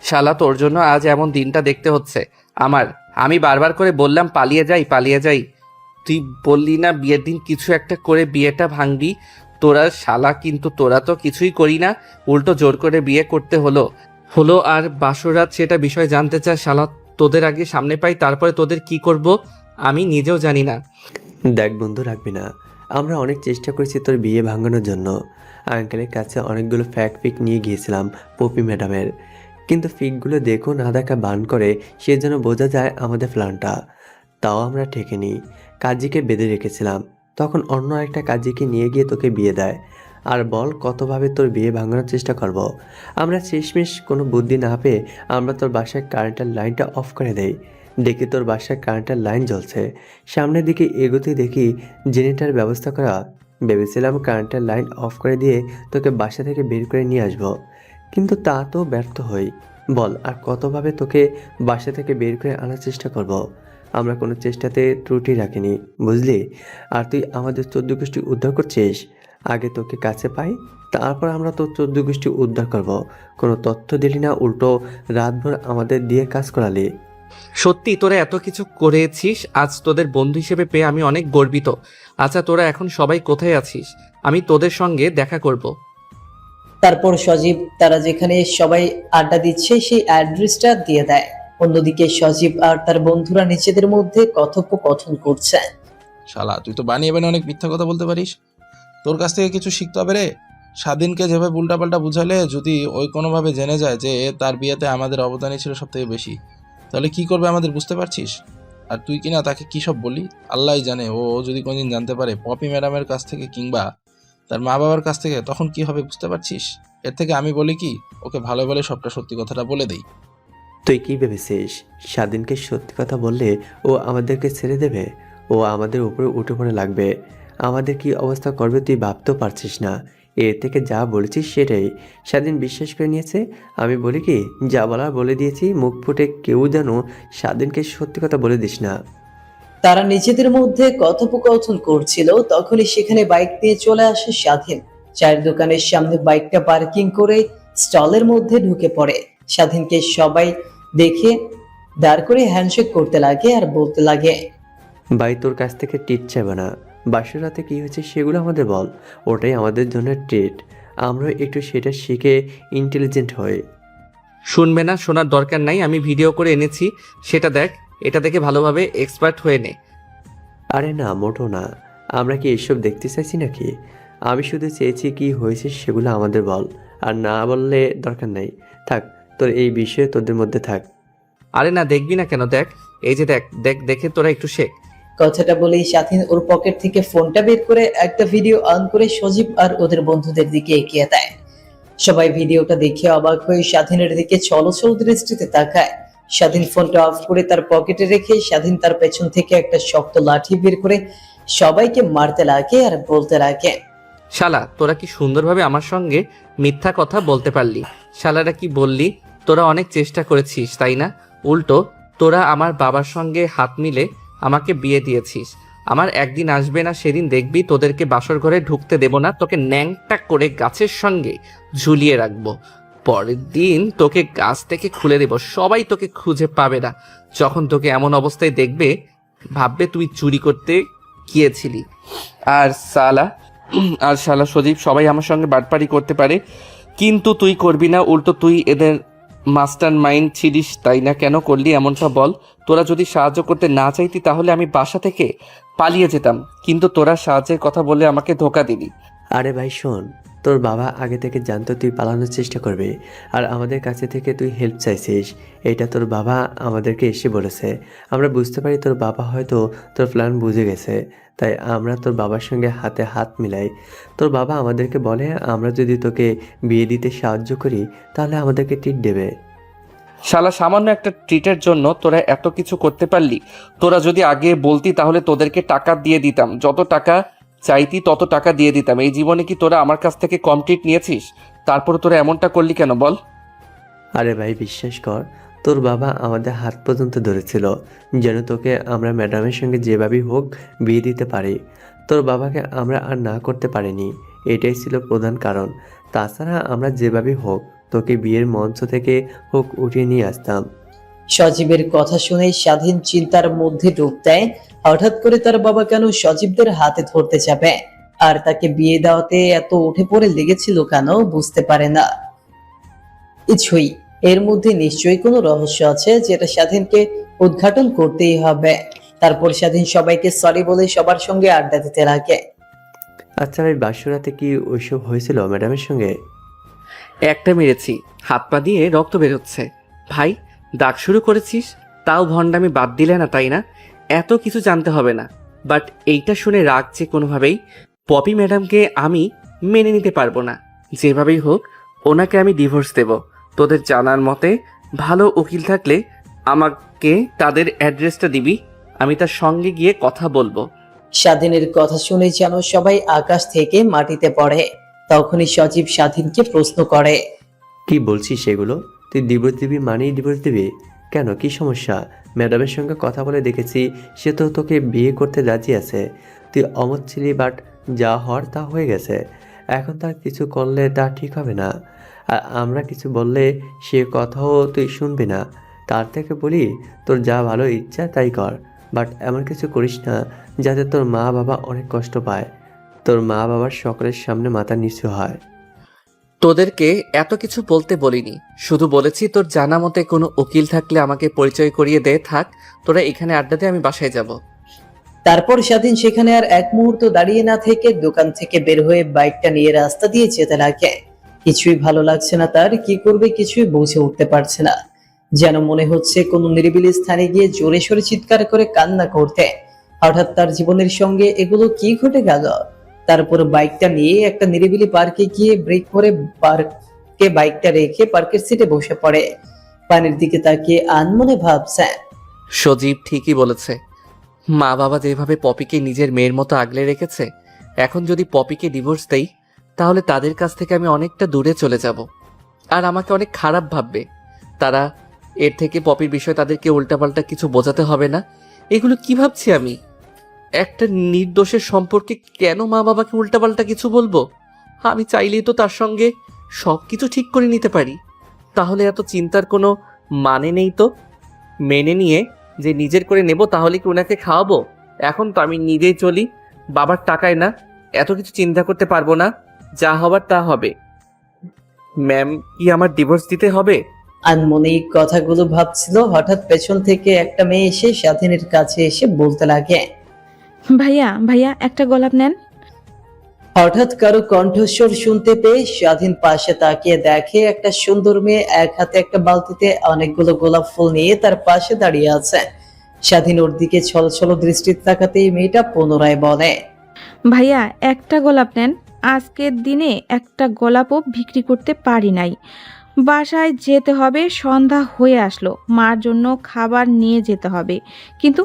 শালা তোর জন্য আজ এমন দিনটা দেখতে হচ্ছে আমার। আমি বারবার করে বললাম পালিয়ে যাই পালিয়ে যাই, তুই বললি না বিয়ের দিন কিছু একটা করে বিয়েটা ভাঙবি। তোরা শালা, কিন্তু তোরা তো কিছুই করি না, উল্টো জোর করে বিয়ে করতে হলো আর বাসরাত সেটা বিষয় জানতে চায় শালা। তোদের আগে সামনে পাই, তারপরে তোদের কি করব আমি নিজেও জানি না। দেখ বন্ধু, রাখবি না। আমরা অনেক চেষ্টা করেছি তোর বিয়ে ভাঙানোর জন্য। আঙ্কেলের কাছে অনেকগুলো ফিক নিয়ে গিয়েছিলাম পপি ম্যাডামের, কিন্তু ফিকগুলো দেখো না দেখা বান করে সে যেন বোঝা যায় আমাদের প্ল্যানটা। তাও আমরা ঠেকেনি, কাজীকে বেঁধে রেখেছিলাম। তখন অন্য একটা কাজীকে নিয়ে গিয়ে তোকে বিয়ে দেয়। আর বল কতভাবে তোর বিয়ে ভাঙানোর চেষ্টা করব। আমরা শেষমেশ কোনো বুদ্ধি না পেয়ে আমরা তোর বাসায় কারেন্টের লাইনটা অফ করে দেই। দেখি তোর বাসায় কারেন্টের লাইন জ্বলছে, সামনের দিকে এগোতে দেখি জেনারেটর ব্যবস্থা করা। ভেবেছিলাম কারেন্টের লাইন অফ করে দিয়ে তোকে বাসা থেকে বের করে নিয়ে আসবো, কিন্তু তা তো ব্যর্থ হই। বল আর কতভাবে তোকে বাসা থেকে বের করে আনার চেষ্টা করব। আমরা কোনো চেষ্টাতে ত্রুটি রাখিনি, বুঝলি? আর তুই আমাদের 14 গোষ্ঠী উদ্ধার করছিস। আগে তোকে কাছে পাই, তারপর আমরা তোর 14 গোষ্ঠী উদ্ধার করব। কোনো তথ্য দিলি না, উল্টো রাতভর আমাদের দিয়ে কাজ করালি। সত্যি তোরা এত কিছু করেছিস, আজ তোদের বন্ধু হিসেবে পেয়ে আমি অনেক গর্বিত। আচ্ছা তোরা এখন সবাই কোথায় আছিস? আমি তোদের সঙ্গে দেখা করব। তারপর সজীব তারা যেখানে সবাই আড্ডা দিচ্ছে সেই অ্যাড্রেসটা দিয়ে দেয়। অন্যদিকে সজীব আর তার বন্ধুরা নিজেদের মধ্যে কথোপকথন করছে। শালা তুই তো বানিয়ে বানিয়ে অনেক মিথ্যা কথা বলতে পারিস, তোর কাছ থেকে কিছু শিখতে হবে রে। স্বাধীনকে যেভাবে উল্টাপাল্টা বুঝালে যদি ওই কোনোভাবে জেনে যায় যে তার বিয়েতে আমাদের অবদানই ছিল সব থেকে বেশি, তাহলে কি করবে আমাদের বুঝতে পারছিস? আর তুই কিনা তাকে কী সব বলি আল্লাহই জানে। ও যদি কোনদিন জানতে পারে পপি ম্যাডামের কাছ থেকে কিংবা তার মা বাবার কাছ থেকে, তখন কি হবে বুঝতে পারছিস? এর থেকে আমি বলি কি, ওকে ভালো বলে সবটা সত্যি কথাটা বলে দেই। তুই কি ভেবেছিস স্বাধীনকে সত্যি কথা বললে ও আমাদেরকে ছেড়ে দেবে? ও আমাদের উপরে উঠে পড়ে লাগবে। আমাদের কি অবস্থা করবে তুই ভাবতেও পারছিস না। এর থেকে যা বলেছিস সেটাই স্বাধীন বিশ্বাস করে নিয়েছে। আমি বলি কি, যা বলার বলে দিয়েছি, মুখ ফুটে কেউ যেন স্বাধীনকে সত্যি কথা বলে দিস না। তারা নিজেদের মধ্যে কথোপকথন করছিল, তখনই সেখানে বাইক নিয়ে চলে আসে স্বাধীন। চায়ের দোকানের সামনে বাইকটা পার্কিং করে স্টলের মধ্যে ঢুকে পড়ে। স্বাধীনকে সবাই দেখে দাঁড় করে হ্যান্ডশেক করতে লাগে আর বলতে লাগে, ভাই তোর কাছ থেকে ট্রিট চাইবে না। বাসর রাতে কী হয়েছে সেগুলো আমাদের বল, ওটাই আমাদের জন্য ট্রিট। আমরা একটু সেটা শিখে ইন্টেলিজেন্ট হই। শুনবে না, শোনার দরকার নাই। আমি ভিডিও করে এনেছি, সেটা দেখ। এটা দেখে ভালোভাবে এক্সপার্ট হয়ে নে। আরে না, মোটো না। আমরা কি এসব দেখতে চাইছি নাকি? আমি শুধু চেয়েছি কি হয়েছে সেগুলো আমাদের বল, আর না বললে দরকার নেই। থাক, তোর এই বিষয়ে তোদের মধ্যে থাক। আরে না, দেখবি না কেন? দেখ, এই যে দেখ দেখ, দেখে তোরা একটু শেখ। কথাটা বলেই স্বাধীন ওর পকেট থেকে ফোনটা বের করে একটা ভিডিও অন করে সজীব আর ওদের বন্ধুদের দিকে এগিয়ে দেয়। সবাই ভিডিওটা দেখে অবাক হয়ে স্বাধীনের দিকে ছলছল দৃষ্টিতে তাকায়। স্বাধীন ফোনটা অফ করে তার পকেটে রেখে স্বাধীন তার পেছন থেকে একটা শক্ত লাঠি বের করে সবাইকে মারতে লাগে আর বলতে লাগে, শালা, তোরা কি সুন্দরভাবে আমার সঙ্গে মিথ্যা কথা বলতে পারলি? শালারা কি বললি? তোরা অনেক চেষ্টা করেছিস তাই না? উল্টো তোরা আমার বাবার সঙ্গে হাত মিলে আমাকে বিয়ে দিয়েছিস। আমার একদিন আসবে না, সেদিন দেখবি তোদেরকে বাসর ঘরে ঢুকতে দেব না, তোকে ন্যাংটা করে গাছের সঙ্গে ঝুলিয়ে রাখবো। পরের দিন তোকে গাছ থেকে খুলে দেব, সবাই তোকে খুঁজে পাবে না। যখন তোকে এমন অবস্থায় দেখবে, ভাববে তুই চুরি করতে গিয়েছিলি। আর শালা সজীব, সবাই আমার সঙ্গে বাটপারি করতে পারে, কিন্তু তুই করবি না। উল্টো তুই এদের মাস্টার মাইন্ড ছিলিস তাই না? কেন করলি এমনটা বল? তোরা যদি সাহায্য করতে না চাইতি তাহলে আমি বাসা থেকে পালিয়ে যেতাম, কিন্তু তোরা সাহায্যের কথা বলে আমাকে ধোকা দিলি। আরে ভাই শোন, তোর বাবা আগে থেকে জানতো তুই পালানোর চেষ্টা করবি, আর আমাদের কাছে থেকে তুই হেল্প চাইছিস। এটা তোর বাবা আমাদেরকে এসে বলেছে। আমরা বুঝতে পারি তোর বাবা হয়তো তোর প্ল্যান বুঝে গেছে, তাই আমরা তোর বাবার সঙ্গে হাতে হাত মিলাই। তোর বাবা আমাদেরকে বলে আমরা যদি তোকে বিয়ে দিতে সাহায্য করি তাহলে আমাদেরকে ট্রিট দেবে। শালা, সামান্য একটা ট্রিটের জন্য তোরা এত কিছু করতে পারলি? তোরা যদি আগে বলতি তাহলে তোদেরকে টাকা দিয়ে দিতাম, যত টাকা চাইতি তত টাকা দিয়ে দিতাম। এই জীবনে কি তোরা আমার কাছ থেকে কম ট্রিট নিয়েছিস? তারপর তোরা এমনটা করলি কেন বল? আরে ভাই বিশ্বাস কর, তোর বাবা আমাদের হাত পর্যন্ত ধরেছিল যেন তোকে আমরা ম্যাডামের সঙ্গে যেভাবেই হোক বিয়ে দিতে পারি। তোর বাবাকে আমরা আর না করতে পারিনি, এটাই ছিল প্রধান কারণ। তাছাড়া আমরা যেভাবেই হোক তোকে বিয়ের মঞ্চ থেকে হোক উঠিয়ে নিয়ে আসতাম। সজীবের কথা শুনে স্বাধীন চিন্তার মধ্যে ডুব দেয়। হঠাৎ করে তার বাবা কেন সজীবদের হাতে ধরতে যাবে, আর তাকে বিয়ে দেওয়াতে এত উঠে পড়ে লেগেছিল কেন বুঝতে পারে না কিছুই। এর মধ্যে নিশ্চয়ই কোনো রহস্য আছে যেটা স্বাধীনকে উদ্ঘাটন করতেই হবে। তারপর স্বাধীন সবাইকে সরি বলে সবার সঙ্গে আড্ডা দিতে লাগে। আচ্ছা ভাই, বাসরাতে কি ওইসব হয়েছিল ম্যাডামের সঙ্গে? একটা মেরেছি, হাত পা দিয়ে রক্ত বেরোচ্ছে। ভাই, দাগ শুরু করেছিস, তাও ভণ্ডামি বাদ দিলে না তাই না? এত কিছু জানতে হবে না, বাট এইটা শুনে রাগ যে কোনোভাবেই পপি ম্যাডামকে আমি মেনে নিতে পারবো না। যেভাবেই হোক ওনাকে আমি ডিভোর্স দেব। তোদের জানার মতে ভালো উকিল থাকলে আমাকে তাদের অ্যাড্রেসটা দিবি, আমি তার সঙ্গে গিয়ে কথা বলবো। স্বাধীনের কথা শুনে যেন সবাই আকাশ থেকে মাটিতে পড়ে। তখনই সজীব স্বাধীনকে প্রশ্ন করে, কি বলছিস সেগুলো? তুই ডিভোর্স দিবি মানেই ডিভোর্স দিবি? কেন, কি সমস্যা? ম্যাডামের সঙ্গে কথা বলে দেখেছি, সে তো তোকে বিয়ে করতে রাজি আছে। তুই অমত ছিলি, বাট যা হওয়ার তা হয়ে গেছে। এখন তার কিছু করলে তা ঠিক হবে না, আর আমরা কিছু বললে সে কথাও তুই শুনবি না। তার থেকে বলি তোর যা ভালো ইচ্ছা তাই কর, বাট এমন কিছু করিস না যাতে তোর মা বাবা অনেক কষ্ট পায়, তোর মা বাবার সকলের সামনে মাথা নিচু হয়। তোদেরকে এত কিছু বলতে বলিনি, শুধু বলেছি তোর জানা মতে কোনো উকিল থাকলে আমাকে পরিচয় করিয়ে দে। থাক, তোরা এখানে আড্ডা দে, আমি বাসায় যাব। তারপর স্বাধীন সেখানে আর এক মুহূর্ত দাঁড়িয়ে না থেকে দোকান থেকে বের হয়ে বাইকটা নিয়ে রাস্তা দিয়ে যেতে লাগে। কিছুই ভালো লাগছে না তার, কি করবে কিছুই বুঝে উঠতে পারছে না। যেন মনে হচ্ছে কোনো নিরিবিলি স্থানে গিয়ে জোরে সোরে চিৎকার করে কান্না করতে। হঠাৎ তার জীবনের সঙ্গে এগুলো কি ঘটে গেল। তারপর বাইকটা নিয়ে একটা নিরিবিলি পার্কে গিয়ে ব্রেক করে পার্কে বাইকটা রেখে পার্কের সিটে বসে পড়ে। পানির দিকে তাকিয়ে আনমনে ভাবছে, সজীব ঠিকই বলেছে। মা বাবা যেভাবে পপিকে নিজের মেয়ের মতো আগলে রেখেছে, এখন যদি পপিকে ডিভোর্স দেই তাহলে তাদের কাছ থেকে আমি অনেকটা দূরে চলে যাব, আর আমাকে অনেক খারাপ ভাববে তারা। এর থেকে পপির বিষয়ে তাদেরকে উল্টাপাল্টা কিছু বোঝাতে হবে না। এগুলো কি ভাবছি আমি? একটা নির্দোষের সম্পর্কে কেন মা বাবাকে উল্টাপাল্টা কিছু বলবো? আমি চাইলেই তো তার সঙ্গে সব কিছু ঠিক করে নিতে পারি। তাহলে এত চিন্তার কোনো মানে নেই তো। মেনে নিয়ে যে নিজের করে নেব তাহলে কি ওনাকে খাওয়াবো? এখন তো আমি নিজেই চলি, বাবার টাকায় না, এত কিছু চিন্তা করতে পারবো না। যা হবার তা হবে। ম্যাম, কি আমার ডিভোর্স দিতে হবে? আনমনে এই কথাগুলো ভাবছিল, হঠাৎ পেছন থেকে একটা মেয়ে এসে স্বাধীনের কাছে এসে বলতে লাগে, ভাইয়া ভাইয়া একটা গোলাপ নেন। হঠাৎ কারো কণ্ঠস্বর শুনতে পেয়ে স্বাধীন পাশে তাকিয়ে দেখে একটা সুন্দর মেয়ে এক হাতে একটা বালতিতে অনেকগুলো গোলাপ ফুল নিয়ে তার পাশে দাঁড়িয়ে আছে। স্বাধীন ওর দিকে ছলছল দৃষ্টিতে তাকাতেই মেয়েটা পুনরায় বলে, ভাইয়া একটা গোলাপ নেন। আজকের দিনে একটা গোলাপও বিক্রি করতে পারি নাই। বাসায় যেতে হবে, সন্ধ্যা হয়ে আসলো, মার জন্য খাবার নিয়ে যেতে হবে, কিন্তু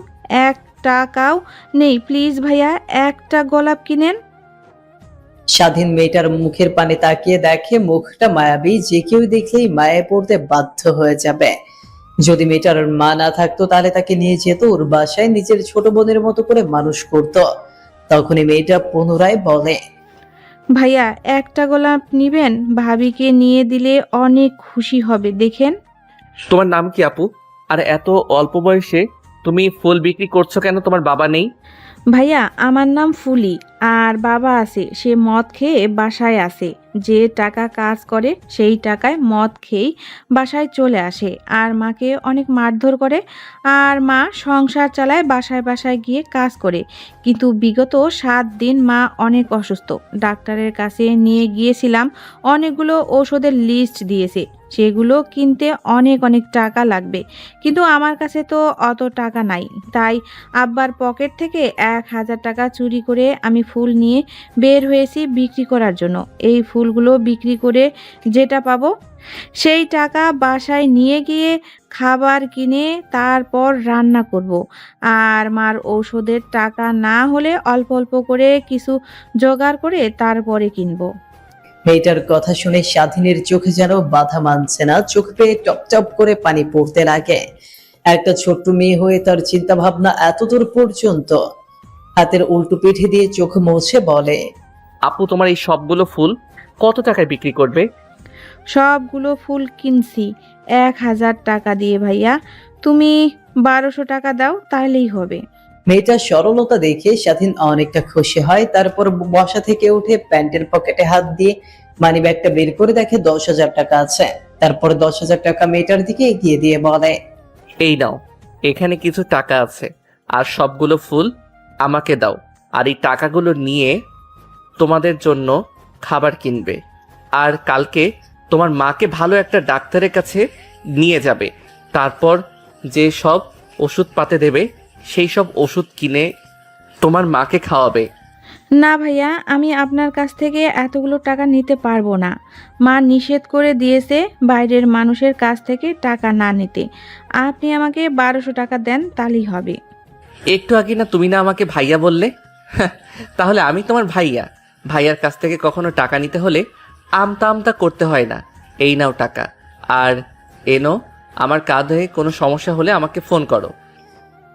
1 টাকাও নেই। প্লিজ ভাইয়া একটা গোলাপ কিনেন। স্বাধীন মেয়েটার মুখের পানে তাকিয়ে দেখে মুখটা মায়াবী, যে কেউ দেখলেই মায়ে পড়তে বাধ্য হয়ে যাবে। যদি মেয়েটার মা না থাকতো তাহলে তাকে নিয়ে যেত ওর বাসায়, নিজের ছোট বোনের মতো করে মানুষ করত। তখনই মেয়েটা পুনরায় বলে, ভাইয়া একটা গোলাপ নিবেন? ভাবিকে নিয়ে দিলে অনেক খুশি হবে, দেখেন। তোমার নাম কি আপু? আর এত অল্প বয়সে তুমি ফুল বিক্রি করছো কেন? তোমার বাবা নেই? ভাইয়া আমার নাম ফুলি, আর বাবা আছে, সে মদ খেয়ে বাসায় আসে। যে টাকা কাজ করে সেই টাকায় মদ খেয়েই বাসায় চলে আসে, আর মাকে অনেক মারধর করে। আর মা সংসার চালায়, বাসায় বাসায় গিয়ে কাজ করে। কিন্তু বিগত 7 দিন মা অনেক অসুস্থ, ডাক্তারের কাছে নিয়ে গিয়েছিলাম। অনেকগুলো ওষুধের লিস্ট দিয়েছে, সেগুলো কিনতে অনেক অনেক টাকা লাগবে, কিন্তু আমার কাছে তো অত টাকা নাই। তাই আব্বার পকেট থেকে 1000 টাকা চুরি করে আমি ফুল নিয়ে বের হয়েছি বিক্রি করার জন্য। এই ফুলগুলো বিক্রি করে যেটা পাবো সেই টাকা বাসায় নিয়ে গিয়ে খাবার কিনে তারপর রান্না করব। আর মার ঔষধের টাকা না হলে অল্প অল্প করে কিছু জোগাড় করে তারপরে কিনবো। মেয়েটার কথা শুনে স্বাধীনের চোখে যেন বাধা মানছে না, চোখ পেয়ে টপ টপ করে পানি পড়তে লাগে। একটা ছোট্ট মেয়ে হয়ে তার চিন্তা ভাবনা এতদূর পর্যন্ত। হাতের উল্টো পিঠে দিয়ে চোখ মুছে বলে, আপু, তোমার এই সবগুলো ফুল কত টাকায় বিক্রি করবে? সবগুলো ফুল কিনছি 1000 টাকা দিয়ে ভাইয়া। তুমি 1200 টাকা দাও, তাহলেই হবে। মেয়েটার সরলতা দেখে স্বাধীন অনেকটা খুশি হয়। তারপর বসা থেকে উঠে প্যান্টের পকেটে হাত দিয়ে মানি ব্যাগটা বের করে দেখে 10,000 টাকা আছে। তারপর 10,000 টাকা মেয়েটার দিকে এগিয়ে দিয়ে বলে, এই নাও, এখানে কিছু টাকা আছে, আর সবগুলো ফুল আমাকে দাও। আর এই টাকাগুলো নিয়ে তোমাদের জন্য খাবার কিনবে, আর কালকে তোমার মাকে ভালো একটা ডাক্তারের কাছে নিয়ে যাবে। তারপর যে সব ওষুধ পাতে দেবে সেই সব ওষুধ কিনে তোমার মাকে খাওয়াবে। না ভাইয়া, আমি আপনার কাছ থেকে এতগুলো টাকা নিতে পারবো না। মা নিষেধ করে দিয়েছে বাইরের মানুষের কাছ থেকে টাকা না নিতে। আপনি আমাকে 1200 টাকা দেন, তাহলেই হবে। একটু আগে না তুমি না আমাকে ভাইয়া বললে? তাহলে আমি তোমার ভাইয়া। ভাইয়ার কাছ থেকে কখনো টাকা নিতে হলে আমতা আমতা করতে হয় না। এই নাও টাকা, আর এনো আমার কাঁধে কোনো সমস্যা হলে আমাকে ফোন করো।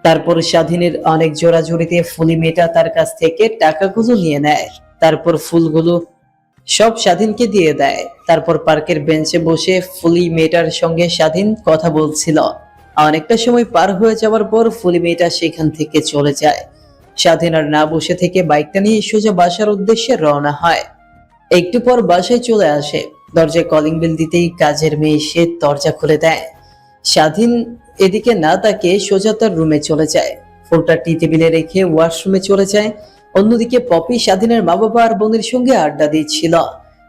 তারপর স্বাধীনের অনেক জোরাজুরিতে ফুলি মেয়েটা তার কাছ থেকে টাকাগুলো নিয়ে নেয়। তারপর ফুলগুলো সব স্বাধীনকে দিয়ে দেয়। তারপর পার্কের বেঞ্চে বসে ফুলি মেয়েটার সঙ্গে স্বাধীন কথা বলছিল। অনেকটা সময় পার হয়ে যাওয়ার পর ফুলি মেয়েটা সেখান থেকে চলে যায়। স্বাধীন আর না বসে থেকে বাইকটা নিয়ে সোজা বাসার উদ্দেশ্যে রওনা হয়। একটু পর বাসায় চলে আসে। দরজায় কলিং বেল দিতেই কাজের মেয়ে এসে দরজা খুলে দেয়। স্বাধীন এদিকে না তাকিয়ে সোজা তার রুমে চলে যায়। ফোনটা টি টেবিলে রেখে ওয়াশরুমে চলে যায়। অন্যদিকে পপি স্বাধীনের মা বাবা আর বোনের সঙ্গে আড্ডা দিচ্ছিল।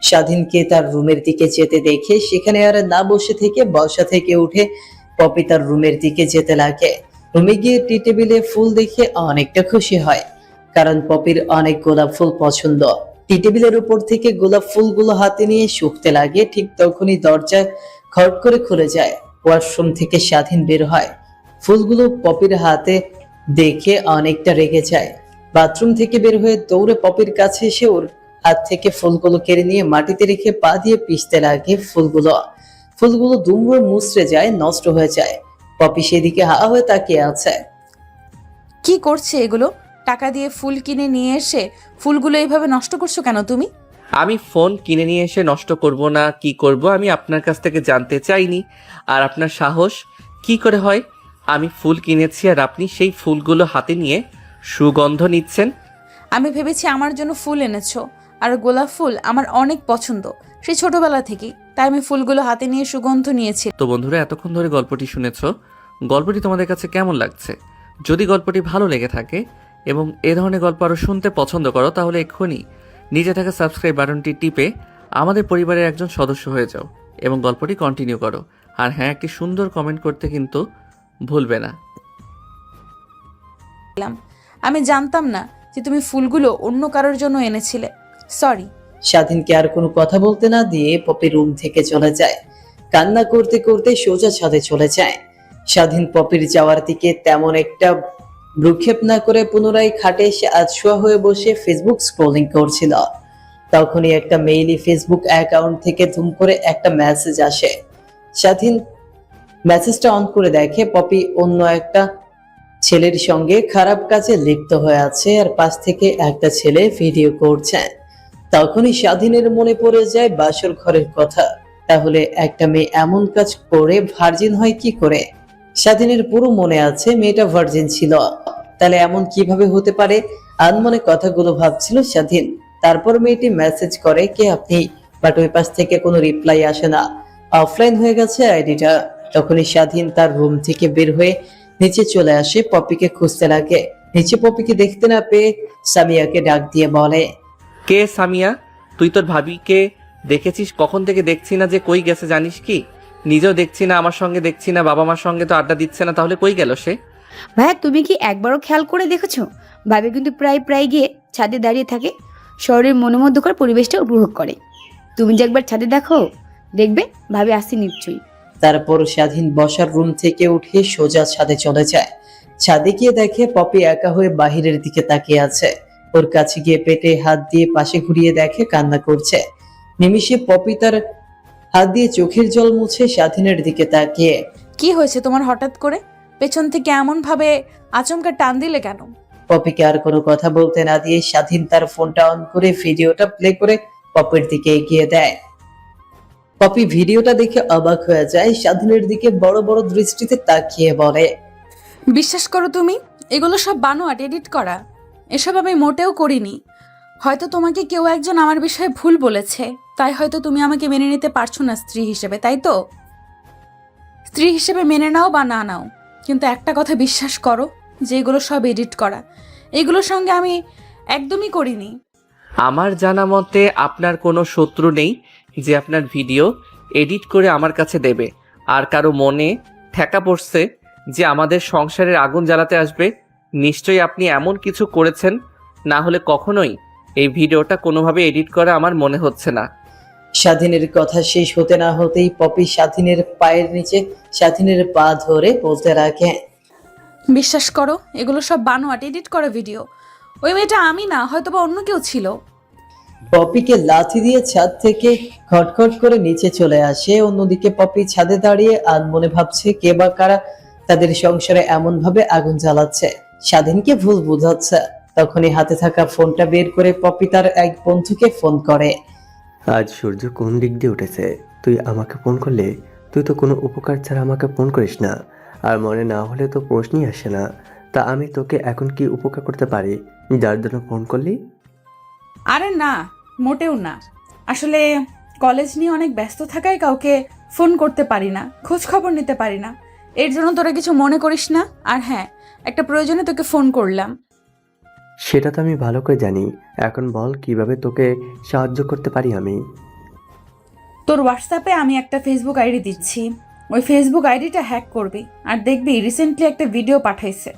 স্বাধীনকে তার রুমের দিকে যেতে দেখে সেখানে আর না বসে থেকে বসা থেকে উঠে পপি তার রুমের দিকে যেতে লাগে। রুমে গিয়ে টি টেবিলে ফুল দেখে অনেকটা খুশি হয়, কারণ পপির অনেক গোলাপ ফুল পছন্দ। টি টেবিলের উপর থেকে গোলাপ ফুলগুলো হাতে নিয়ে শুকতে লাগে। ঠিক তখনই দরজা খট করে খুলে যায়। ওয়াশরুম থেকে স্বাধীন বের হয়। ফুলগুলো পপির হাতে দেখে অনেকটা রেগে যায়। বাথরুম থেকে বের হয়ে দৌড়ে পপির কাছে এসে ওর হাত থেকে ফুলগুলো কেড়ে নিয়ে মাটিতে রেখে পা দিয়ে পিষতে লাগে ফুলগুলো দুমড়ে মুচড়ে যায়, নষ্ট হয়ে যায়। পপি সেদিকে হা হয়ে তাকিয়ে আছে। কি করছে এগুলো? টাকা দিয়ে ফুল কিনে নিয়ে এসে ফুলগুলো এইভাবে নষ্ট করছো কেন তুমি? আমি ফোন কিনে নিয়ে এসে নষ্ট করব না কি করব আমি আপনার কাছ থেকে জানতে চাইনি। আর আপনার সাহস কি করে হয়? আমি ফুল কিনেছি আর আপনি সেই ফুলগুলো হাতে নিয়ে সুগন্ধ নিচ্ছেন। আমি ভেবেছি আমার জন্য ফুল এনেছো, আর গোলাপ ফুল আমার অনেক পছন্দ সেই ছোটবেলা থেকেই, তাই আমি ফুলগুলো হাতে নিয়ে সুগন্ধ নিয়েছি। তো বন্ধুরা, এতক্ষণ ধরে গল্পটি শুনেছো। গল্পটি তোমাদের কাছে কেমন লাগছে? যদি গল্পটি ভালো লেগে থাকে এবং এ ধরনের গল্প আরও শুনতে পছন্দ করো, তাহলে এক্ষুনি নিচে থাকা সাবস্ক্রাইব বাটনটি টিপে আমাদের পরিবারের একজন সদস্য হয়ে যাও এবং গল্পটি কন্টিনিউ করো। আর হ্যাঁ, একটি সুন্দর কমেন্ট করতে কিন্তু ভুলবে না। আমি জানতাম না যে তুমি ফুলগুলো অন্য কারোর জন্য এনেছিলে, সরি। স্বাধীনকে আর কোনো কথা বলতে না দিয়ে পপি রুম থেকে চলে যায়। কান্না করতে করতে সোজা ছাদে চলে যায়। স্বাধীন পপির যাওয়ার দিকে তেমন একটা ভ্রুক্ষেপ না করে পুনরায় খাটে এসে আধশোয়া হয়ে বসে ফেসবুক স্ক্রলিং করছিল। তখনই একটা মেইলি ফেসবুক অ্যাকাউন্ট থেকে ধুম করে একটা মেসেজ আসে। স্বাধীন মেসেজটা অন করে দেখে পপি অন্য একটা ছেলের সঙ্গে খারাপ কাজে লিপ্ত হয়ে আছে, আর পাশ থেকে একটা ছেলে ভিডিও করছে। তখনই স্বাধীনের মনে পড়ে যায় বাসর ঘরের কথা। তাহলে একটা মেয়ে এমন কাজ করে ভার্জিন হয় কি করে? স্বাধীনের পুরো মনে আছে মেয়েটা ভার্জিন ছিল, তাহলে এমন কিভাবে হতে পারে? আনমনে কথাগুলো ভাবছিল স্বাধীন। তারপর মেয়েটি মেসেজ করে, কে আপনি? বাট ওই পাশ থেকে কোনো রিপ্লাই আসে না, অফলাইন হয়ে গেছে আইডিটা। তখনই স্বাধীন তার রুম থেকে বের হয়ে নিচে চলে আসে, পপিকে খুঁজতে লাগে। নিচে পপিকে দেখতে না পেয়ে সামিয়াকে ডাক দিয়ে বলে, কে সামিয়া? তুই তোর ভাবিকে দেখেছিস? কখন থেকে দেখছি না যে কই গেছে জানিস কি? নিজেও দেখছি না, আমার সঙ্গে দেখছি না, বাবা মার সঙ্গে তো আড্ডা দিচ্ছে না, তাহলে কই গেল সে? ভাইয়া, তুমি কি একবারও খেয়াল করে দেখেছো? ভাবি কিন্তু প্রায় গিয়ে ছাদে দাঁড়িয়ে থাকে, শহরের মনোমুগ্ধকর পরিবেশটা উপভোগ করে। তুমি যে একবার ছাদে দেখো, দেখবে ভাবি আসছে নিশ্চয়ই। তারপর স্বাধীন বসার রুম থেকে উঠে সোজা ছাদে চলে যায়। ছাদে গিয়ে দেখে পপি একা হয়ে বাহিরের দিকে তাকিয়ে আছে। ওর কাছে গিয়ে পেটে হাত দিয়ে পাশে ঘুরিয়ে দেখে কান্না করছে। নিমিষে পপি তার হাত দিয়ে চোখের জল মুছে স্বাধীনের দিকে তাকিয়ে, কি হয়েছে তোমার হঠাৎ করে? পেছন থেকে এমন ভাবে আচমকা টান দিলে কেন? পপিকে আর কোনো কথা বলতে না দিয়ে স্বাধীন তার ফোনটা অন করে ভিডিওটা প্লে করে পপির দিকে এগিয়ে দেয়। পপি ভিডিওটা দেখে অবাক হয়ে যায়, স্বাধীনের দিকে বড় বড় দৃষ্টিতে তাকিয়ে বলে, বিশ্বাস করো তুমি, এগুলো সব বানোয়াট, এডিট করা। এসব আমি মোটেও করিনি। হয়তো তোমাকে কেউ একজন আমার বিষয়ে ভুল বলেছে, তাই হয়তো তুমি আমাকে মেনে নিতে পারছো না স্ত্রী হিসেবে, তাই তো? স্ত্রী হিসেবে মেনে নাও বা না নাও, কিন্তু একটা কথা বিশ্বাস করো যে এগুলো সব এডিট করা। এগুলোর সঙ্গে আমি একদমই করিনি। আমার জানা মতে আপনার কোনো শত্রু নেই যে আপনার ভিডিও এডিট করে আমার কাছে দেবে। আর কারো মনে ঠেকা পড়ছে যে আমাদের সংসারের আগুন জ্বালাতে আসবে। নিশ্চয়ই আপনি এমন কিছু করেছেন, না হলে কখনোই এই ভিডিওটা কোনোভাবে এডিট করা আমার মনে হচ্ছে না। স্বাধীনের কথা শেষ হতে না হতেই পপি স্বাধীনের পায়ের নিচে স্বাধীনের পা ধরে বলতে রাখে, বিশ্বাস করো এগুলো সব বানোয়াট, এডিট করা ভিডিও। ওই মেয়েটা আমি না, হয়তোবা অন্য কেউ ছিল। পপিকে লাথি দিয়ে ছাদ থেকে খটখট করে নিচে চলে আসে। অন্যদিকে পপি ছাদে দাঁড়িয়ে আনমনে ভাবছে কে বা কারা তাদের সংসারে এমন ভাবে আগুন জ্বালাচ্ছে, স্বাধীনকে ভুল বোঝাচ্ছে। তখনই হাতে থাকা ফোনটা বের করে পপি তার এক বন্ধুকে ফোন করে। আজ সূর্য কোন দিক দিয়ে উঠেছে? তুই আমাকে ফোন করলে? তুই তো কোনো উপকার ছাড়া আমাকে ফোন করিস না, আর মনে না হলে তো প্রশ্নই আসে না। তা আমি তোকে এখন কি উপকার করতে পারি যার জন্য ফোন করলি? আরে না, মোটেও না। আসলে কলেজ নিয়ে অনেক ব্যস্ত থাকায় কাউকে ফোন করতে পারি না, খোঁজ খবর নিতে পারি না। এর জন্য তোরা কিছু মনে করিস না। আর হ্যাঁ, একটা প্রয়োজনে তোকে ফোন করলাম। সেটা তো আমি ভালো করে জানি। এখন বল কিভাবে তোকে সাহায্য করতে পারি আমি। তোর হোয়াটসঅ্যাপে আমি একটা ফেসবুক আইডি দিচ্ছি। ওই ফেসবুক আইডিটা হ্যাক করবি, আর দেখবি রিসেন্টলি একটা ভিডিও পাঠাইছে।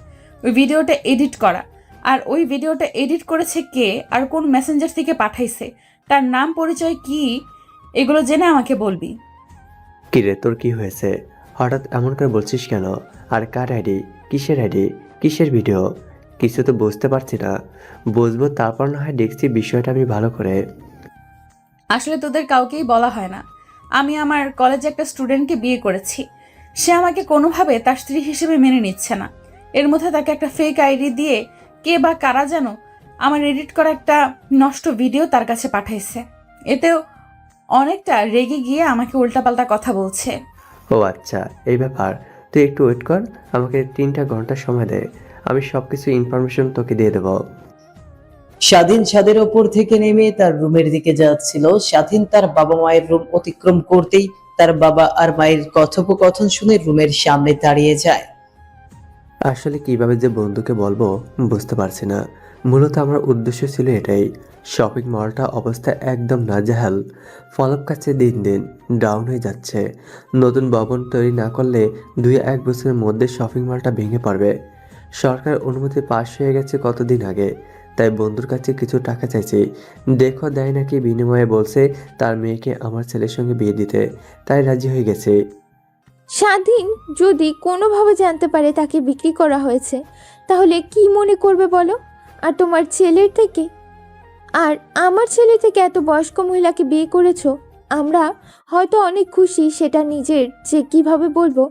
ওই ভিডিওটা এডিট করা, আর ওই ভিডিওটা এডিট করেছে কে আর কোন মেসেঞ্জার থেকে পাঠাইছে, তার নাম পরিচয় কি, এগুলো জেনে আমাকে বলবি। কিরে তোর কি হয়েছে? হঠাৎ এমন করে বলছিস কেন? আর কার আইডি? কিসের আইডি? কিসের ভিডিও? কিছু তো বুঝতে পারছি না। বুঝবো তারপর না হয় দেখছি বিষয়টা আমি ভালো করে। আসলে তোদের কাউকেই বলা হয় না, আমি আমার কলেজে একটা স্টুডেন্টকে বিয়ে করেছি। সে আমাকে কোনোভাবে তার স্ত্রী হিসেবে মেনে নিচ্ছে না। এর মধ্যে তাকে একটা ফেক আইডি দিয়ে কে বা কারা যেন আমার এডিট করা একটা নষ্ট ভিডিও তার কাছে পাঠাইছে। এতেও অনেকটা রেগে গিয়ে আমাকে উল্টাপাল্টা কথা বলছে। ও আচ্ছা, এই ব্যাপার। তুই একটু ওয়েট কর, আমাকে 3টা ঘন্টা সময় দে, আমি সব কিছু ইনফরমেশন তোকে দিয়ে দেবো। স্বাধীন ছাদের ওপর থেকে নেমে তার রুমের দিকে যাচ্ছিল। স্বাধীন তার বাবা মায়ের রুম অতিক্রম করতেই তার বাবা আর মায়ের কথোপকথন শুনে রুমের সামনে দাঁড়িয়ে যায়। আসলে কিভাবে যে বন্ধুকে বলবো বুঝতে পারছি না। মূলত আমার উদ্দেশ্য ছিল এটাই। শপিং মলটা অবস্থা একদম নাজেহাল। ফলক কাছে দিন দিন ডাউন হয়ে যাচ্ছে। নতুন ভবন তৈরি না করলে 2-1 বছরের মধ্যে শপিং মলটা ভেঙে পড়বে। সরকার অনুমতি পাস হয়ে গেছে কতদিন আগে, তাই বন্ধুর কাছে কিছু টাকা চাইছি। দেখো দেয় নাকি, বিনিময়ে বলছে তার মেয়েকে আমার ছেলের সঙ্গে বিয়ে দিতে, তাই রাজি হয়ে গেছে। স্বাধীন যদি কোনোভাবে জানতে পারে তাকে বিক্রি করা হয়েছে, তাহলে কি মনে করবে বলো? আর তোমার ছেলের থেকে, আর আমার ছেলে থেকে এত বয়স্ক মহিলাকে বিয়ে করেছো। আমরা হয়তো অনেক খুশি, সেটা নিজের যে কিভাবে বলবো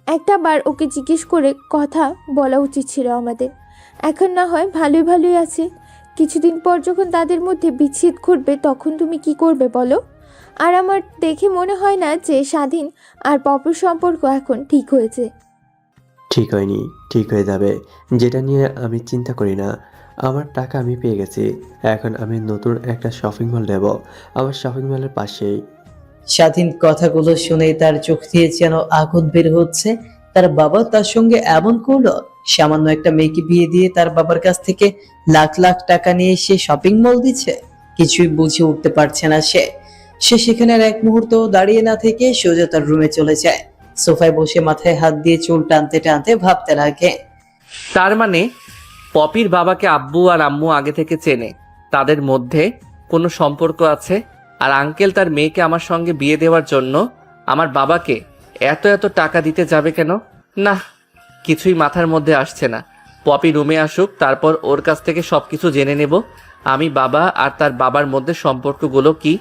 একটা বার ওকে জিজ্ঞেস করে কথা বলা উচিত ছিল আমাদের। এখন না হয় ভালোই ভালোই আছে, কিছুদিন পর যখন তাদের মধ্যে বিচ্ছেদ ঘটবে তখন তুমি কি করবে বলো? আর আমার দেখে মনে হয় না যে স্বাধীন আর পপুর সম্পর্ক এখন ঠিক হয়েছে। ঠিক হয়নি, ঠিক হয়ে যাবে। যেটা নিয়ে আমি চিন্তা করি না। আমার টাকা আমি পেয়ে গেছি। এখন আমি নতুন একটা শপিং মল নেব, আমার শপিং মলের পাশেই। স্বাধীন কথাগুলো শুনে তার চোখ দিয়ে যেন আগুন বের হচ্ছে। তার বাবা তার সঙ্গে এমন করলো, সামান্য একটা মেয়েকে বিয়ে দিয়ে তার বাবার কাছ থেকে লাখ লাখ টাকা নিয়ে সে শপিং মল দিচ্ছে। কিছুই বুঝে উঠতে পারছে না সে। সেখানে আর এক মুহূর্ত দাঁড়িয়ে না থেকে সোজা তার রুমে চলে যায়। সোফায় বসে মাথায় হাত দিয়ে চুল টানতে টানতে ভাবতে লাগে। তার মানে পপির বাবাকে আব্বু আর আম্মু আগে থেকে চেনে, তাদের মধ্যে কোনো সম্পর্ক আছে। আর আঙ্কেল তার মেয়েকে আমার সঙ্গে বিয়ে দেওয়ার জন্য আমার বাবাকে এত এত টাকা দিতে যাবে কেন? না, কিছুই মাথার মধ্যে আসছে না। পপি রুমে আসুক, তারপর ওর কাছ থেকে সব কিছু জেনে নেব আমি বাবা আর তার বাবার মধ্যে সম্পর্কগুলো কি।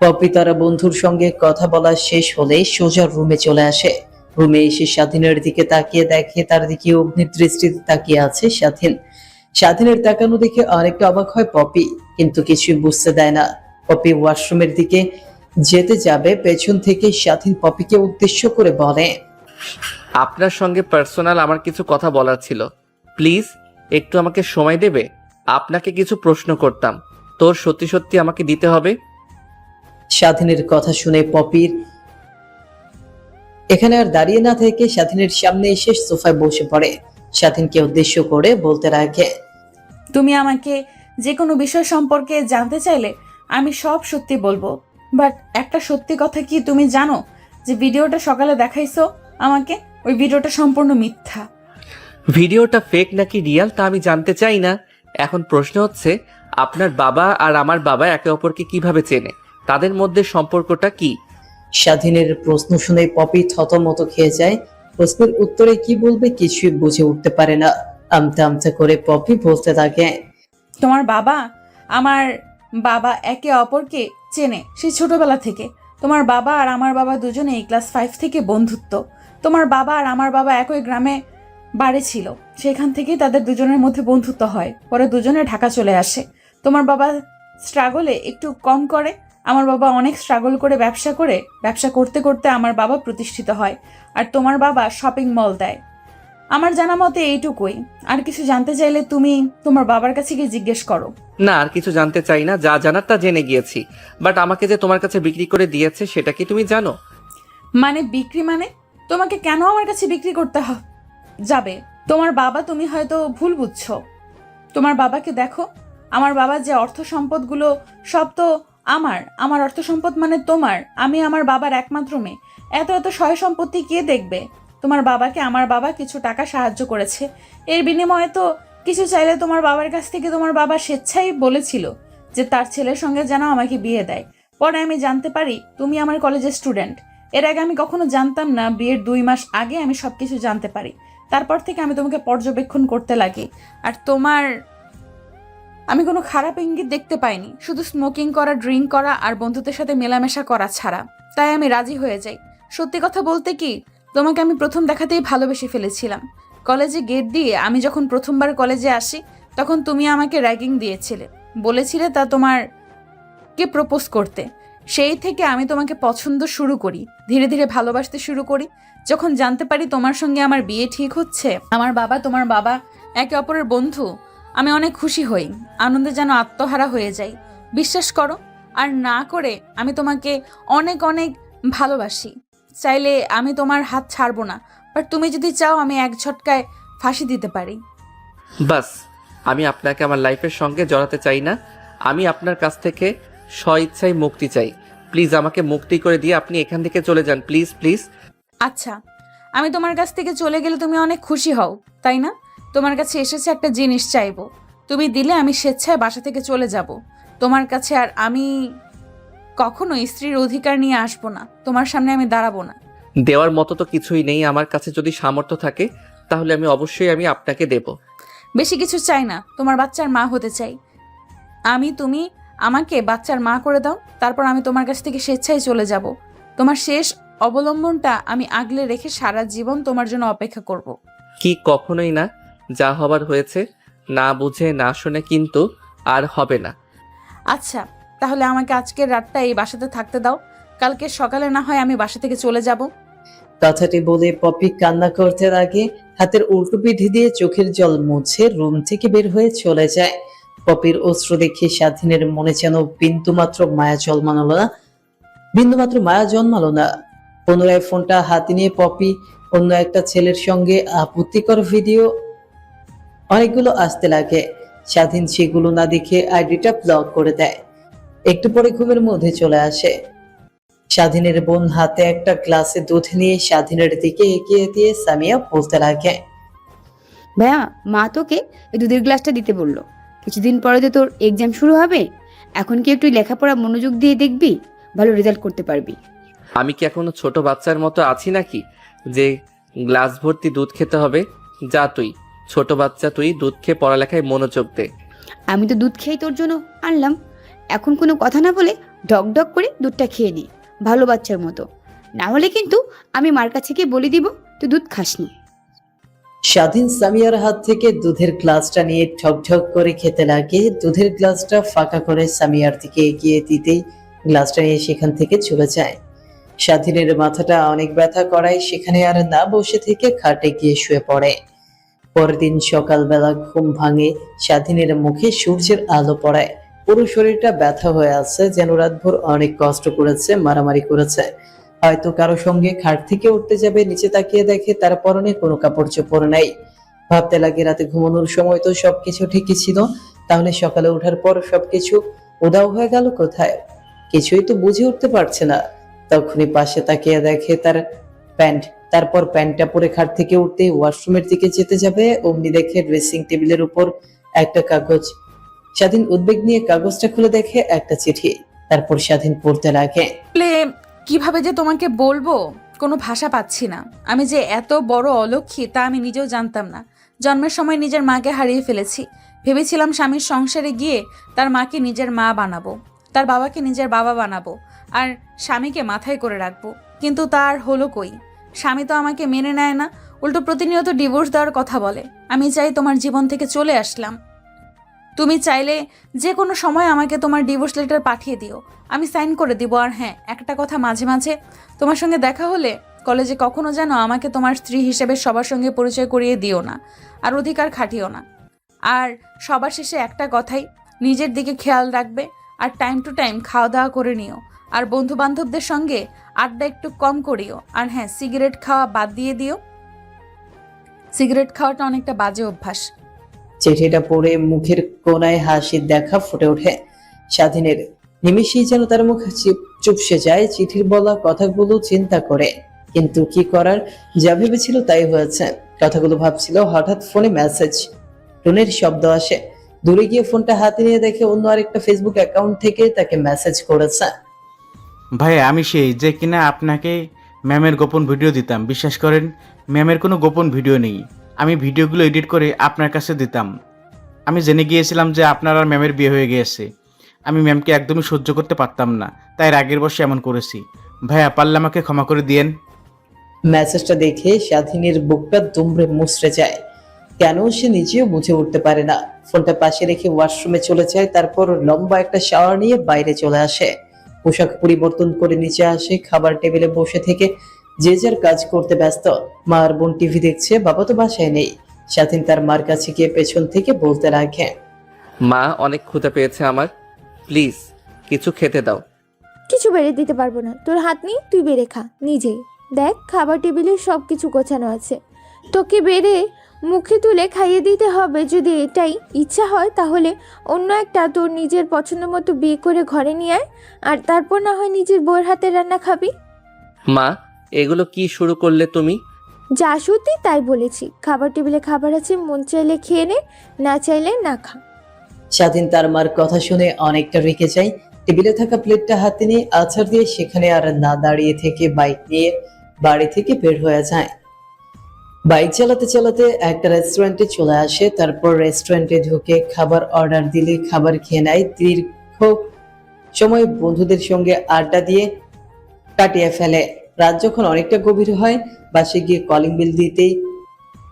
পপি তার বন্ধুর সঙ্গে কথা বলা শেষ হলে সোজা রুমে চলে আসে। রুমে এসে স্বাধীনের দিকে তাকিয়ে দেখে তার দিকে অগ্নির দৃষ্টিতে তাকিয়ে আছে স্বাধীন। স্বাধীনের তাকানো দেখে অনেকটা অবাক হয় পপি, কিন্তু কিছুই বুঝতে দেয় না। পপি ওয়াশরুমের দিকে যেতে যাবে, পেছন থেকে স্বাধীন পপিকে উদ্দেশ্য করে বলে, আপনার সঙ্গে পার্সোনাল আমার কিছু কথা বলার ছিল, প্লিজ একটু আমাকে সময় দেবে? আপনাকে কিছু প্রশ্ন করতাম, তোর সত্যি সত্যি আমাকে দিতে হবে। স্বাধীনের কথা শুনে পপির এখানে আর দাঁড়িয়ে না থেকে স্বাধীনের সামনে এসে সোফায় বসে পড়ে। স্বাধীনকে উদ্দেশ্য করে বলতে লাগে, তুমি আমাকে যে কোনো বিষয় সম্পর্কে জানতে চাইলে আমি সব সত্যি বলবো। বাট একটা সত্যি কথা কি তুমি জানো, যে ভিডিওটা সকালে দেখাইছো আমাকে, ওই ভিডিওটা সম্পূর্ণ মিথ্যা। ভিডিওটা ফেক নাকি রিয়াল তা আমি জানতে চাই না। এখন প্রশ্ন হচ্ছে, আপনার বাবা আর আমার বাবা একে অপরকে কিভাবে চেনে? তাদের মধ্যে সম্পর্কটা কি? স্বাধীনের প্রশ্ন শুনে পপি থতমত খেয়ে যায়। প্রশ্নের উত্তরে কি বলবে কিছুই বুঝে উঠতে পারে না। আমতা আমতা করে পপি বলতে থাকে, তোমার বাবা আমার বাবা একে অপরকে চেনে সেই ছোটবেলা থেকে। তোমার বাবা আর আমার বাবা দুজনেই ক্লাস 5 থেকে বন্ধুত্ব। তোমার বাবা আর আমার বাবা একই গ্রামে বাড়ি ছিল, সেখান থেকেই তাদের দুজনের মধ্যে বন্ধুত্ব হয়। পরে দুজনে ঢাকা চলে আসে। তোমার বাবা স্ট্রাগলে একটু কম করে, আমার বাবা অনেক স্ট্রাগল করে ব্যবসা করতে করতে আমার বাবা প্রতিষ্ঠিত হয়। আর তোমার বাবা শপিং মল দেয়। আমার জানা মতে এইটুকুই। আর কিছু জানতে চাইলে তুমি তোমার বাবার কাছে গিয়ে জিজ্ঞেস করো। না, আর কিছু জানতে চাই না, যা জানার তা জেনে গিয়েছি। বাট আমাকে যে তোমার কাছে বিক্রি করে দিয়েছে সেটা কি তুমি জানো? মানে বিক্রি মানে তোমাকে কেন আমার কাছে বিক্রি করতে যাবে? তোমার বাবা, তুমি হয়তো ভুল বুঝছো। তোমার বাবাকে দেখো, আমার বাবার যে অর্থ সম্পদগুলো সব তো আমার অর্থ সম্পদ মানে তোমার। আমি আমার বাবার একমাত্র মেয়ে। এত এত সয় সম্পত্তি কে দেখবে? তোমার বাবাকে আমার বাবা কিছু টাকা সাহায্য করেছে, এর বিনিময়ে তো কিছু চাইলে তোমার বাবার কাছ থেকে তোমার বাবা স্বেচ্ছাই বলেছিল যে তার ছেলের সঙ্গে যেন আমাকে বিয়ে দেয়। পরে আমি জানতে পারি তুমি আমার কলেজের স্টুডেন্ট। এর আগে আমি কখনো জানতাম না, বিয়ের 2 মাস আগে আমি সবকিছু জানতে পারি। তারপর থেকে আমি তোমাকে পর্যবেক্ষণ করতে লাগি। আর আমি কোনো খারাপ ইঙ্গিত দেখতে পাইনি, শুধু স্মোকিং করা, ড্রিঙ্ক করা আর বন্ধুদের সাথে মেলামেশা করা ছাড়া। তাই আমি রাজি হয়ে যাই। সত্যি কথা বলতে কি, তোমাকে আমি প্রথম দেখাতেই ভালোবেসে ফেলেছিলাম। কলেজে গেট দিয়ে আমি যখন প্রথমবার কলেজে আসি, তখন তুমি আমাকে র্যাগিং দিয়েছিলে, বলেছিলে তা তোমাকে প্রপোজ করতে। সেই থেকে আমি তোমাকে পছন্দ শুরু করি, ধীরে ধীরে ভালোবাসতে শুরু করি। যখন জানতে পারি তোমার সঙ্গে আমার বিয়ে ঠিক হচ্ছে, আমার বাবা তোমার বাবা একে অপরের বন্ধু, আমি অনেক খুশি হই, আনন্দে যেন আত্মহারা হয়ে যাই। বিশ্বাস করো, আর না করে আমি তোমাকে অনেক অনেক ভালোবাসি। চাইলে আমি তোমার হাত ছাড়বো না, বাট তুমি যদি চাও আমি এক ঝটকায় ফাঁসি দিতে পারি। বাস, আমি আপনাকে আমার লাইফের সঙ্গে জড়াতে চাই না। আমি আপনার কাছ থেকে স্বইচ্ছায় মুক্তি চাই। প্লিজ আমাকে মুক্তি করে দিয়ে আপনি এখান থেকে চলে যান, প্লিজ প্লিজ। আচ্ছা, আমি তোমার কাছ থেকে চলে গেলে তুমি অনেক খুশি হও, তাই না? তোমার কাছে এসেছে একটা জিনিস চাইবো, তুমি দিলে আমি স্বেচ্ছায় বাসা থেকে চলে যাব তোমার কাছে। আর আমি কখনো স্ত্রীর অধিকার নিয়ে আসবো না, তোমার সামনে আমি দাঁড়াবো না। দেওয়ার মতো তো কিছুই নেই আমার কাছে। যদি সামর্থ্য থাকে তাহলে আমি আপনাকে দেব। বেশি কিছু চাই না, তোমার বাচ্চার মা হতে চাই আমি। তুমি আমাকে বাচ্চার মা করে দাও, তারপর আমি তোমার কাছ থেকে স্বেচ্ছায় চলে যাব। তোমার শেষ অবলম্বনটা আমি আগলে রেখে সারা জীবন তোমার জন্য অপেক্ষা করব। কি, কখনোই না। যা হবার হয়েছে, না বুঝে না শুনে কিন্তু আর হবে না। আচ্ছা, তাহলে আমাকে আজকের রাতটা এই বাসাতে থাকতে দাও, কালকে সকালে না হয় আমি বাসা থেকে চলে যাব। কথাটি বলে পপি কান্না করতে লাগে, হাতের উল্টো পিঠে দিয়ে চোখের জল মুছে রুম থেকে বের হয়ে চলে যায়। পপির অশ্রু দেখে স্বাধীনের মনে যেন বিন্দুমাত্র মায়া জন্মালো না। পুনরায় ফোনটা হাতে নিয়ে পপি অন্য একটা ছেলের সঙ্গে আপত্তিকর ভিডিও অনেকগুলো আসতে লাগে। স্বাধীন সেগুলো না দেখে আইডিটা ব্লক করে দেয়। একটু পরে ঘুমের মধ্যে চলে আসে। স্বাধীনের বোন হাতে একটা গ্লাসে দুধ নিয়ে স্বাধীনের দিকে এগিয়ে দিয়ে সামিয়া বলতে লাগে, ভাইয়া, মা তোকে এই দুধের গ্লাসটা দিতে বললো। কিছুদিন পরে তো তোর এক্সাম শুরু হবে, এখন কি একটু লেখাপড়া মনোযোগ দিয়ে দেখবি, ভালো রেজাল্ট করতে পারবি। আমি কি এখনো ছোট বাচ্চার মতো আছি নাকি যে গ্লাস ভর্তি দুধ খেতে হবে? যা তুই ছোট বাচ্চা, তুই দুধ খেয়ে পড়ালেখায় মনোযোগ দে। আমি তো দুধ খেয়ে তোর জন্য আনলাম, এখন কোনো কথা না বলে ঢক ঢক করে দুধটা খেয়ে নে, ভালো বাচ্চার মতো। না হলে কিন্তু আমি মার কাছে গিয়ে বলে দিব তুই দুধ খাসনি। স্বাধীন সামিয়ার হাত থেকে দুধের গ্লাসটা নিয়ে ঠক ঠক করে খেতে লাগে। দুধের গ্লাসটা ফাঁকা করে সামিয়ার দিকে এগিয়ে দিতেই গ্লাসটা নিয়ে সেখান থেকে চলে যায়। স্বাধীনের মাথাটা অনেক ব্যথা করায় সেখানে আর না বসে থেকে খাটে গিয়ে শুয়ে পড়ে। পরের দিন সকালবেলা ঘুম ভাঙে, স্বাধীনের মুখে সূর্যের আলো পড়ায়। পুরো শরীরটা ব্যথা হয়ে আছে, যেন রাতভর অনেক কষ্ট করেছে, মারামারি করেছে। হয়তো কারো সঙ্গে খাট থেকে উঠতে যাবে, নিচে তাকিয়ে দেখে তার পরনে কোনো কাপড় চোপড় নাই। ভাবতে লাগে রাতে ঘুমানোর সময় তো সবকিছু ঠিকই ছিল, তাহলে সকালে ওঠার পর সবকিছু উধাও হয়ে গেল কোথায়? কিছুই তো বুঝে উঠতে পারছে না। তখনই পাশে তাকিয়ে দেখে তার প্যান্ট। তারপর প্যান্টটা পরে খাট থেকে উঠতে ওয়াশরুমের দিকে যেতে যাবে, অমনি দেখে ড্রেসিং টেবিলের উপর একটা কাগজ। স্বাধীন উদ্বেগ নিয়ে কাগজটা খুলে দেখে একটা চিঠি। তারপর স্বাধীন পড়তে লাগে, কিভাবে যে তোমাকে বলবো, কোনো ভাষা পাচ্ছি না। আমি যে এত বড় অলক্ষী তা আমি নিজেও জানতাম না। জন্মের সময় নিজের মাকে হারিয়ে ফেলেছি। ভেবেছিলাম স্বামীর সংসারে গিয়ে তার মাকে নিজের মা বানাবো, তার বাবাকে নিজের বাবা বানাবো, আর স্বামীকে মাথায় করে রাখবো। কিন্তু তার হলো কই? স্বামী তো আমাকে মেনে নেয় না, উল্টো প্রতিনিয়ত ডিভোর্স দেওয়ার কথা বলে। আমি চাই তোমার জীবন থেকে চলে আসলাম। তুমি চাইলে যে কোনো সময় আমাকে তোমার ডিভোর্স লেটার পাঠিয়ে দিও, আমি সাইন করে দিব। আর হ্যাঁ, একটা কথা, মাঝে মাঝে তোমার সঙ্গে দেখা হলে কলেজে কখনো যেন আমাকে তোমার স্ত্রী হিসেবে সবার সঙ্গে পরিচয় করিয়ে দিও না, আর অধিকার খাটিও না। আর সবার শেষে একটা কথাই, নিজের দিকে খেয়াল রাখবে, আর টাইম টু টাইম খাওয়া দাওয়া করে নিও। আর বন্ধু বান্ধবদের সঙ্গে আড্ডা একটু কম করিও। আর হ্যাঁ, সিগারেট খাওয়া বাদ দিয়ে দিও। সিগারেট খাওয়াটা অনেকটা বাজে অভ্যাস। চিঠিটা পড়ে মুখের কোণায় হাসির দেখা ফুটে ওঠে স্বাধীনের। নিমেষেই যেন তার মুখ চুপসে যায়। চিঠির বলা কথাগুলো চিন্তা করে, কিন্তু কি করার, যা ভেবেছিল তাই হয়েছে। কথাগুলো ভাবছিল, হঠাৎ ফোনে মেসেজ। টুনের শব্দ আসে। দূরে গিয়ে ফোনটা হাতে নিয়ে দেখে অন্য আরেকটা ফেসবুক অ্যাকাউন্ট থেকে তাকে মেসেজ করেছে। ভাই আমি সেই যে কিনা আপনাকে ম্যামের গোপন ভিডিও দিতাম। বিশ্বাস করেন, ম্যামের কোনো গোপন ভিডিও নেই। আমি ভিডিওগুলো এডিট করে আপনার কাছে দিতাম। আমি জেনে গিয়েছিলাম যে আপনার আর ম্যামের বিয়ে হয়ে গিয়েছে। আমি ম্যামকে একদমই সহ্য করতে পারতাম না, তাই রাগের বশে এমন করেছি। ভাইয়া পারলে আমাকে ক্ষমা করে দিয়েন। মেসেজটা দেখে স্বাধীনের বুকটা দুমড়ে মুচড়ে যায়। কেন সে নিজেও বুঝে উঠতে পারে না। ফোনটা পাশে রেখে ওয়াশরুমে চলে যায়, তারপর লম্বা একটা শাওয়ার নিয়ে বাইরে চলে আসে। পোশাক পরিবর্তন করে নিচে আসে। খাবার টেবিলে বসে থেকে যে যার কাজ করতে ব্যস্ত। মা আর বোন টিভি দেখছে, বাবা তো বাসায় নেই। স্বাধীন তার মার কাছে গিয়ে পেছন থেকে বলতে রাখে, মা অনেক ক্ষুধা পেয়েছে আমার, প্লিজ কিছু খেতে দাও। কিছু বেড়ে দিতে পারবো না, তোর হাত নেই, তুই বেড়ে খা নিজেই। দেখ খাবার টেবিলে সব কিছু গোছানো আছে, তোকে বেড়ে মুখে তুলে খাইয়ে দিতে হবে। যদি এটাই ইচ্ছা হয় তাহলে অন্য একটা তোর নিজের পছন্দ মতো বিয়ে করে ঘরে নিয়ে আয়, আর তারপর না হয় নিজের বউয়ের হাতে রান্না খাবি। মা এগুলো কি শুরু করলে তুমি? যা সত্যি তাই বলেছি। খাবার টেবিলে খাবার আছে, মন চাইলে খেয়ে নে, না চাইলে না খা। স্বাধীন তার মার কথা শুনে অনেকটা রেগে যায়। টেবিলে থাকা প্লেটটা হাতে নিয়ে আছাড় দিয়ে সেখানে আর না দাঁড়িয়ে থেকে বাইক নিয়ে বাড়ি থেকে বের হয়ে যায়। বাইক চালাতে চালাতে একটা রেস্টুরেন্টে চলে আসে। তারপর রেস্টুরেন্টে ঢুকে খাবার অর্ডার দিলে খাবার খেয়ে নেয়। দীর্ঘ সময় বন্ধুদের সঙ্গে আড্ডা দিয়ে কাটিয়ে ফেলে। রাত যখন অনেকটা গভীর হয়, বাসে গিয়ে কলিং বেল দিতেই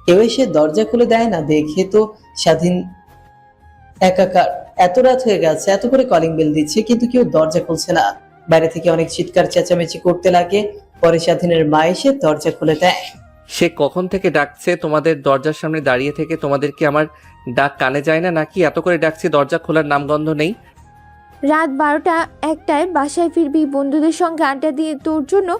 কেউ এসে দরজা খুলে দেয় না দেখে তো স্বাধীন একাকার। এত রাত হয়ে গেছে, এত করে কলিং বেল দিচ্ছে কিন্তু কেউ দরজা খুলছে না। বাইরে থেকে অনেক চিৎকার চেঁচামেচি করতে লাগে। পরে স্বাধীনের মা এসে দরজা খুলে দেয়। সে কখন থেকে ডাকছে তোমাদের দরজার সামনে দাঁড়িয়ে থেকে? তোমাদের কি আমার ডাক কানে যায় না নাকি? এত করে ডাকছি, দরজা খোলার নামগন্ধ নেই। রাত 12টা 1টায় বাসায় ফিরবি, বন্ধুদের সঙ্গে আড্ডা দিয়ে তোর জন্য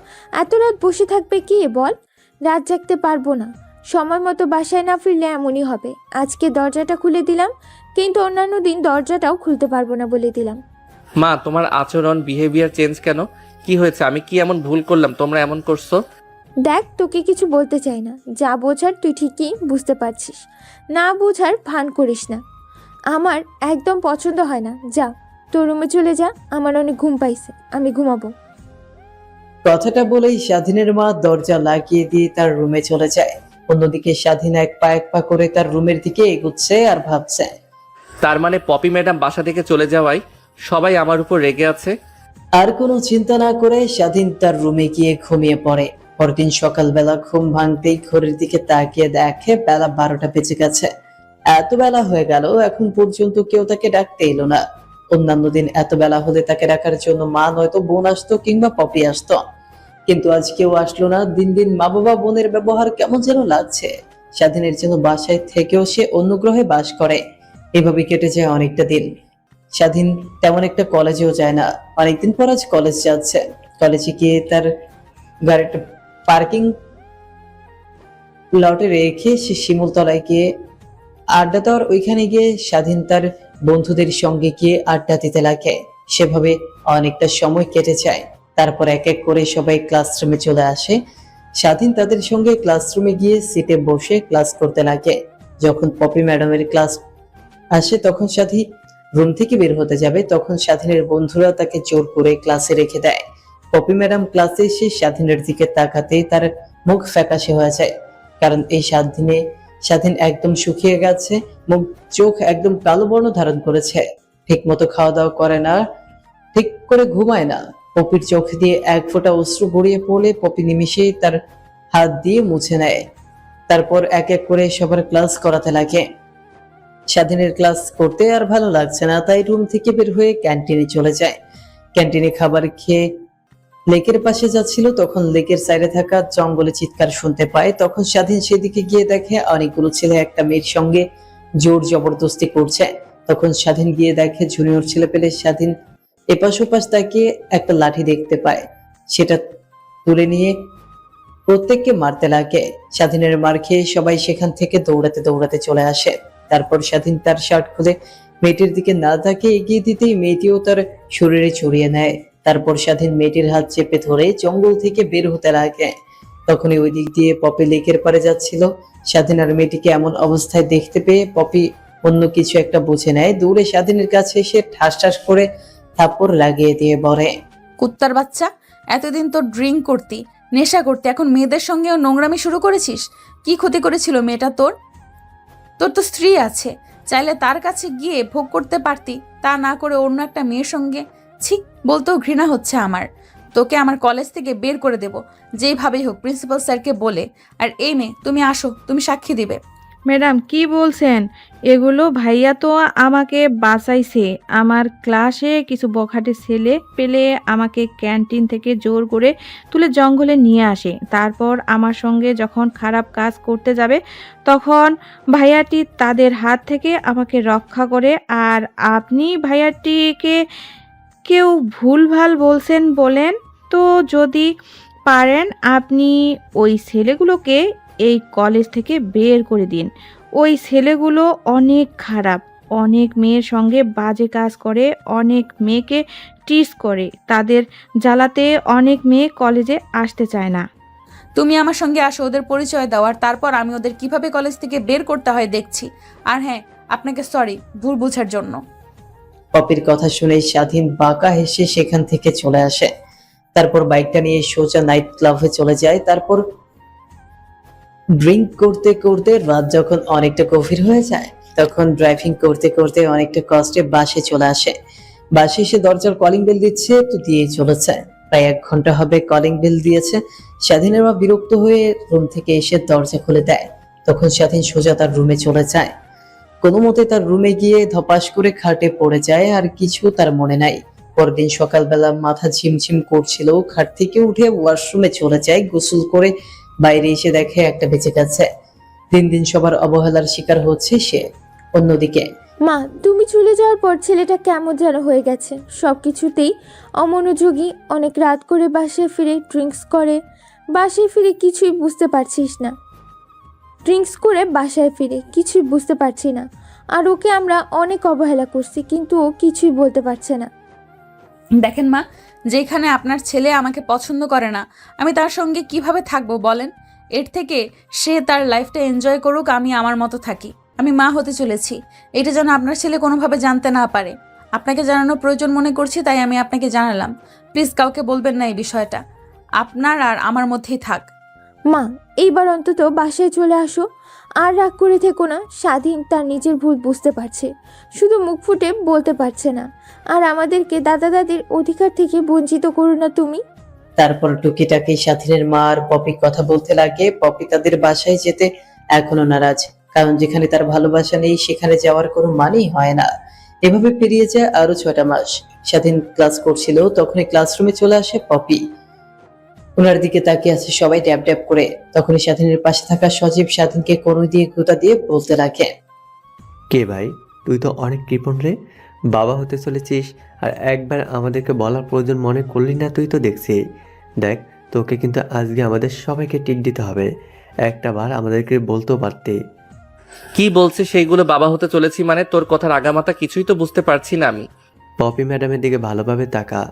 এত রাত বসে থাকবে কে বল? রাত জাগতে পারবো না। সময় মতো বাসায় না ফিরলে এমনই হবে। আজকে দরজাটা খুলে দিলাম, কিন্তু অন্যান্য দিন দরজাটাও খুলতে পারবো না বলে দিলাম। মা তোমার আচরণ, বিহেভিয়ার চেঞ্জ কেন? কি হয়েছে? আমি কি এমন ভুল করলাম তোমরা এমন করছো? দেখ তোকে কিছু বলতে চাই না, যা বোঝার তুই ঠিকই বুঝতে পারছিস, না বোঝার ভান করিস না। আমার একদম পছন্দ হয় না। যা তোর রুমে চলে যা, আমার অনেক ঘুম পাইছে, আমি ঘুমাবো। কথাটা বলেই স্বাধীনের মা দরজা লাগিয়ে দিয়ে তার রুমে চলে যায়। অন্যদিকে স্বাধীন এক পা করে তার রুমের দিকে এগুচ্ছে আর ভাবছে। তার মানে পপি ম্যাডাম বাসা থেকে চলে যাওয়ায় সবাই আমার উপর রেগে আছে। আর কোনো চিন্তা না করে স্বাধীন তার রুমে গিয়ে ঘুমিয়ে পড়ে। পরদিন সকালবেলা ঘুম ভাঙতেই ঘড়ির দিকে তাকিয়ে দেখে বেলা 12টা বেজে গেছে। এত বেলা হয়ে গেল, এখন পর্যন্ত কেউ তাকে ডাকতে এলো না। অন্যান্য দিন এত বেলা হলে তাকে ডাকার জন্য মা নয়তো বোন আসতো কিংবা পপি আসতো, কিন্তু আজ কেউ আসলো না। দিন দিন মা বাবা বোনের ব্যবহার কেমন যেন লাগছে। স্বাধীনের জন্য বাসায় থেকেও সে অন্য গ্রহে বাস করে। এভাবে কেটে যায় অনেকটা দিন। স্বাধীন তেমন একটা কলেজেও যায় না। অনেকদিন পর আজ কলেজ যাচ্ছে। কলেজে গিয়ে তার গাড়িটা পার্কিং লটে রেখে সে শিমুলতলায় গিয়ে আড্ডা দেওয়ার ওইখানে গিয়ে স্বাধীন তার বন্ধুদের সঙ্গে গিয়ে আড্ডা দিতে লাগে। সেভাবে অনেকটা সময় কেটে যায়। তারপর এক এক করে সবাই ক্লাসরুমে চলে আসে। স্বাধীন তাদের সঙ্গে ক্লাসরুমে গিয়ে সিটে বসে ক্লাস করতে লাগে। যখন পপি ম্যাডামের ক্লাস আসে তখন স্বাধীন রুম থেকে বের হতে যাবে, তখন স্বাধীনের বন্ধুরা তাকে জোর করে ক্লাসে রেখে দেয়। পপি ম্যাডাম ক্লাসে এসে স্বাধীনের দিকে তাকাতেই তার মুখ ফ্যাকাশে হয়ে যায়। কারণ এই স্বাধীন একদম শুকিয়ে গেছে, মুখ চোখ একদম কালো বর্ণ ধারণ করেছে। ঠিক মতো খাওয়া দাওয়া করে না, ঠিক করে ঘুমায় না। পপির চোখ দিয়ে এক ফোঁটা অশ্রু গড়িয়ে পড়লে পপি নিমিষেই তার হাত দিয়ে মুছে নেয়। তারপর এক এক করে সবার ক্লাস করাতে লাগে। স্বাধীনের ক্লাস করতে আর ভালো লাগছে না, তাই রুম থেকে বের হয়ে ক্যান্টিনে চলে যায়। ক্যান্টিনে খাবার খেয়ে লেকের পাশে যাচ্ছিল, তখন লেকের সাইডে থাকা জঙ্গলে চিৎকার শুনতে পায়। তখন স্বাধীন সেদিকে গিয়ে দেখে অনেকগুলো ছেলে একটা মেয়ের সঙ্গে জোর জবরদস্তি করছে। তখন স্বাধীন গিয়ে দেখে জুনিয়র ছেলে পেলে স্বাধীন এপাশ ওপাশ তাকিয়ে একটা লাঠি দেখতে পায়, সেটা তুলে নিয়ে প্রত্যেককে মারতে লাগে। স্বাধীনের মার খেয়ে সবাই সেখান থেকে দৌড়াতে দৌড়াতে চলে আসে। তারপর স্বাধীন তার শার্ট খুলে মেয়েটির দিকে না তাকিয়ে এগিয়ে দিতেই মেয়েটিও তার শরীরে ছড়িয়ে নেয়। তারপর স্বাধীন মেয়েটির হাত চেপে ধরে জঙ্গল থেকে বের হতে লাগে। তখনই ওই দিক দিয়ে পপি লেকের পাড়ে যাচ্ছিল। স্বাধীন আর মেয়েটিকে এমন অবস্থায় দেখতে পেয়ে পপি অন্য কিছু একটা বুঝে নেয়। দৌড়ে স্বাধীনের কাছে এসে ঠাস ঠাস করে থাপ্পড় লাগিয়ে দিয়ে বলে, কুত্তার বাচ্চা, এতদিন তো ড্রিঙ্ক করতি, নেশা করতি, এখন মেয়েদের সঙ্গেও নোংরামি শুরু করেছিস। কি ক্ষতি করেছিল মেয়েটা তোর? তোর তো স্ত্রী আছে, চাইলে তার কাছে গিয়ে ভোগ করতে পারতি, তা না করে অন্য একটা মেয়ের সঙ্গে। ছি, বলতেও ঘৃণা হচ্ছে আমার। তোকে আমার কলেজ থেকে বের করে দেব, যেইভাবেই হোক, প্রিন্সিপাল স্যারকে বলে। আর এই মেয়ে, তুমি আসো, তুমি সাক্ষী দিবে। ম্যাডাম কি বলছেন এগুলো? ভাইয়া তো আমাকে বাঁচাইছে। আমার ক্লাসে কিছু বখাটে ছেলে পেলে আমাকে ক্যান্টিন থেকে জোর করে তুলে জঙ্গলে নিয়ে আসে। তারপর আমার সঙ্গে যখন খারাপ কাজ করতে যাবে তখন ভাইয়াটি তাদের হাত থেকে আমাকে রক্ষা করে। আর আপনি ভাইয়াটিকে কেউ ভুলভাল বলছেন বলেন তো? যদি পারেন আপনি ওই ছেলেগুলোকে এই কলেজ থেকে বের করে দিন। ওই ছেলেগুলো অনেক খারাপ, অনেক মেয়ের সঙ্গে বাজে কাজ করে, অনেক মেয়েকে টিস করে, তাদের জ্বালাতে অনেক মেয়ে কলেজে আসতে চায় না। তুমি আমার সঙ্গে আসো, ওদের পরিচয় দাও, আর তারপর আমি ওদের কিভাবে কলেজ থেকে বের করতে হয় দেখছি। আর হ্যাঁ, আপনাকে সরি ভুল বোঝার জন্য। পপির কথা শুনে স্বাধীন বাঁকা হেসে সেখান থেকে চলে আসে। তারপর বাইকটা নিয়ে সোজা নাইট ক্লাবে চলে যায়। তারপর ড্রিঙ্ক করতে করতে রাত যখন অনেকটা গভীর হয়ে যায়, তখন ড্রাইভিং করতে করতে অনেকটা কষ্টে বাসে চলে আসে। বাসে এসে দরজার কলিং বেল দিচ্ছে, তো দিয়ে চলেছে। প্রায় 1 ঘন্টা হবে কলিং বেল দিয়েছে। স্বাধীনের মা বিরক্ত হয়ে রুম থেকে এসে দরজা খুলে দেয়। তখন স্বাধীন সোজা তার রুমে চলে যায়। কোনো মতে তার রুমে গিয়ে ধপাস করে খাটে পড়ে যায়, আর কিছু তার মনে নাই। পরদিন সকালবেলা মাথা ঝিমঝিম করছিল, খাট থেকে উঠে ওয়াশরুমে চলে যায়। গোসল করে বাইরে এসে দেখে একটা বেঁচে গেছে। দিন দিন সবার অবহেলার শিকার হচ্ছে সে। অন্যদিকে মা, তুমি চলে যাওয়ার পর ছেলেটা কেমন যেন হয়ে গেছে, সব কিছুতেই অমনোযোগী। অনেক রাত করে বাসায় ফিরে ড্রিঙ্কস করে, বাসায় ফিরে কিছুই বুঝতে পারছিস না। ড্রিঙ্কস করে বাসায় ফিরে কিছুই বুঝতে পারছি না। আর ওকে আমরা অনেক অবহেলা করছি, কিন্তু ও কিছুই বলতে পারছে না। দেখেন মা, যেখানে আপনার ছেলে আমাকে পছন্দ করে না, আমি তার সঙ্গে কিভাবে থাকবো বলেন? এর থেকে সে তার লাইফটা এনজয় করুক, আমি আমার মতো থাকি। আমি মা হতে চলেছি, এটা যেন আপনার ছেলে কোনোভাবে জানতে না পারে। আপনাকে জানানো প্রয়োজন মনে করছি, তাই আমি আপনাকে জানালাম। প্লিজ কাউকে বলবেন না এই বিষয়টা, আপনার আর আমার মধ্যেই থাক। মা, এইবার অন্তত বাসায় চলে আসো, আর রাগ করে থেকো না। স্বাধীন তার নিজের ভুল বুঝতে পারছে, শুধু মুখ ফুটে বলতে পারছে না। আর আমাদেরকে দাদা দাদির অধিকার থেকে বঞ্চিত করো না তুমি। তারপর টুকিটাকি স্বাধীনের মা আর পপি কথা বলতে লাগে। পপি তাদের বাসায় যেতে এখনো নারাজ, কারণ যেখানে তার ভালোবাসা নেই সেখানে যাওয়ার কোনো মানেই হয় না। এভাবে পেরিয়ে যায় আরো 6টা মাস। স্বাধীন ক্লাস করছিল, তখনই ক্লাসরুমে চলে আসে পপি। ওনার দিকে তাকিয়ে আছে সবাই ড্যাব ড্যাব করে। তখনই স্বাধীনের পাশে থাকা সজীব স্বাধীনকে কোণে দিয়ে গুঁতা দিয়ে বলতে লাগে, কে ভাই, তুই তো অনেক কৃপণ রে। বাবা হতে চলেছিস আর একবার আমাদেরকে বলার প্রয়োজন মনে করলি না? তুই তো দেখছি। দেখ, তোকে কিন্তু আজকে আমাদের সবাইকে টিক দিতে হবে। একটা বার আমাদেরকে বলতেও পারতে। কি বলছে সেইগুলো? বাবা হতে চলেছি মানে? তোর কথার আগামাথা কিছুই তো বুঝতে পারছি না আমি। পপি ম্যাডামের দিকে ভালোভাবে তাকা,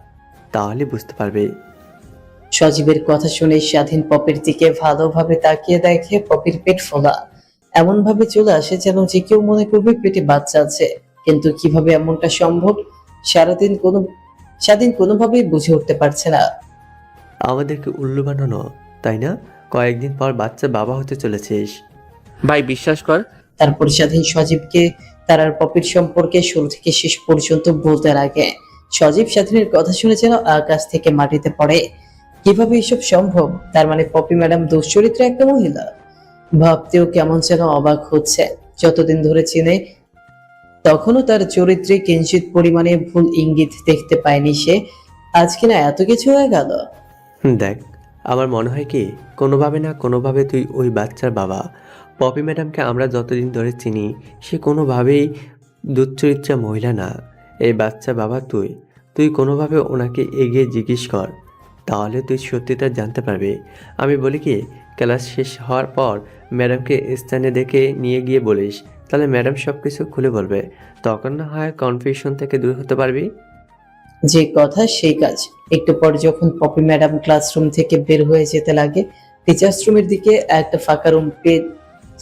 তাহলে বুঝতে পারবে। সজীবের কথা শুনে স্বাধীন পপির দিকে ভালোভাবে তাকিয়ে দেখে পপির পেট ফোলা। এমন ভাবে চলে আসে যেন যে কেউ মনে করবে পেটে বাচ্চা আছে। কিন্তু কিভাবে এমনটা সম্ভব স্বাধীন কোনোভাবেই বুঝে উঠতে পারছে না। আমাদেরকে উল্লু বানানো, তাই না? কয়েকদিন পর বাচ্চা বাবা হতে চলেছিস। ভাই বিশ্বাস কর। তারপর স্বাধীন সজীবকে তার আর পপির সম্পর্কে শুরু থেকে শেষ পর্যন্ত বলতে লাগে। সজীব স্বাধীনের কথা শুনে যেন আকাশ থেকে মাটিতে পড়ে। কিভাবে এসব সম্ভব? তার মানে পপি ম্যাডাম দুশ্চরিত্রা একটা মহিলা? ভাবতেও কেমন যেন অবাক হচ্ছে। যতদিন ধরে চিনে তখনও তার চরিত্রে কিঞ্চিত পরিমাণে ভুল ইঙ্গিত দেখতে পায়নি সে। আজ কিনা এত কিছু হয়ে গেল। দেখ, আমার মনে হয় কি কোনোভাবে না কোনোভাবে তুই ওই বাচ্চার বাবা। পপি ম্যাডামকে আমরা যতদিন ধরে চিনি সে কোনোভাবেই দুশ্চরিত্রা মহিলা না। এই বাচ্চা বাবা তুই। তুই কোনোভাবে ওনাকে এগিয়ে জিজ্ঞেস কর, তাহলে তুই সত্যিটা জানতে পারবি। আমি বলি কি, ক্লাস শেষ হওয়ার পর ম্যাডামকে স্থানে দেখে নিয়ে গিয়ে বলিস, তাহলে ম্যাডাম সব কিছু খুলে বলবে, তখন না হয় কনফিউশন থেকে দূর হতে পারবি। যে কথা সেই কাজ। একটু পর যখন পপি ম্যাডাম ক্লাসরুম থেকে বের হয়ে যেতে লাগে, টিচার্স রুমের দিকে একটা ফাঁকা রুম পেয়ে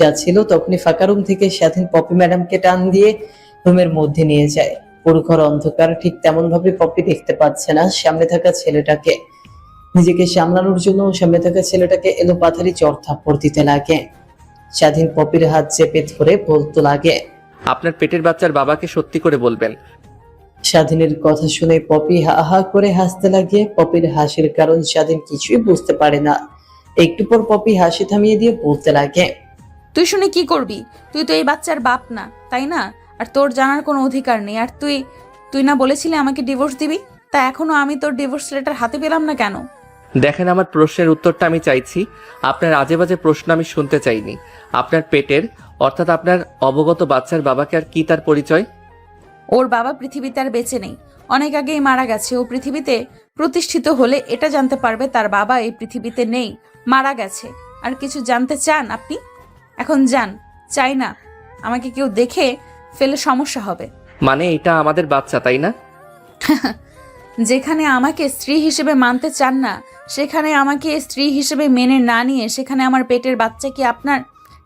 যাচ্ছিল, তখনই ফাঁকা রুম থেকে স্বাধীন পপি ম্যাডামকে টান দিয়ে রুমের মধ্যে নিয়ে যায়। পুরো ঘর অন্ধকার, ঠিক তেমন ভাবে পপি দেখতে পাচ্ছে না সামনে থাকা ছেলেটাকে। নিজেকে সামলানোর জন্য সামনে থাকা ছেলেটাকে এলো পাথারি চড় থাপ্পড় দিতে লাগে। স্বাধীন পপির হাত চেপে ধরে বলতে লাগে, আপনার পেটের বাচ্চার বাবাকে সত্যি করে বলবেন। স্বাধীনের কথা শুনে পপি হা হা করে হাসতে লাগে। পপির হাসির কারণ স্বাধীন কিছুই বুঝতে পারে না। একটু পর পপি হাসি থামিয়ে দিয়ে বলতে লাগে, তুই শুনে কি করবি? তুই তো এই বাচ্চার বাপ না, তাই না? আর তোর জানার কোনো অধিকার নেই। আর তুই না বলেছিলি আমাকে ডিভোর্স দিবি? তা এখনো আমি তোর ডিভোর্স লেটার হাতে পেলাম না কেন? দেখেন, আমার প্রশ্নের উত্তরটা আমি চাইছি। আপনার আজে বাজে প্রশ্ন আমি শুনতে চাইনি। আপনার পেটের, অর্থাৎ আপনার অবগত বাচ্চার বাবাকে আর কি তার পরিচয়? ওর বাবা পৃথিবীতে আর বেঁচে নেই, অনেক আগেই মারা গেছে। ও পৃথিবীতে প্রতিষ্ঠিত হলে এটা জানতে পারবে তার বাবা এই পৃথিবীতে নেই, মারা গেছে। আর কিছু জানতে চান আপনি? এখন যান। চাই না আমাকে কেউ দেখে ফেলে সমস্যা হবে। মানে এটা আমাদের বাচ্চা, তাই না? যেখানে আমাকে স্ত্রী হিসেবে মানতে চান না, সেখানে আমাকে স্ত্রী হিসেবে মেনে না নিয়ে সেখানে আমার পেটের বাচ্চাকে আপনার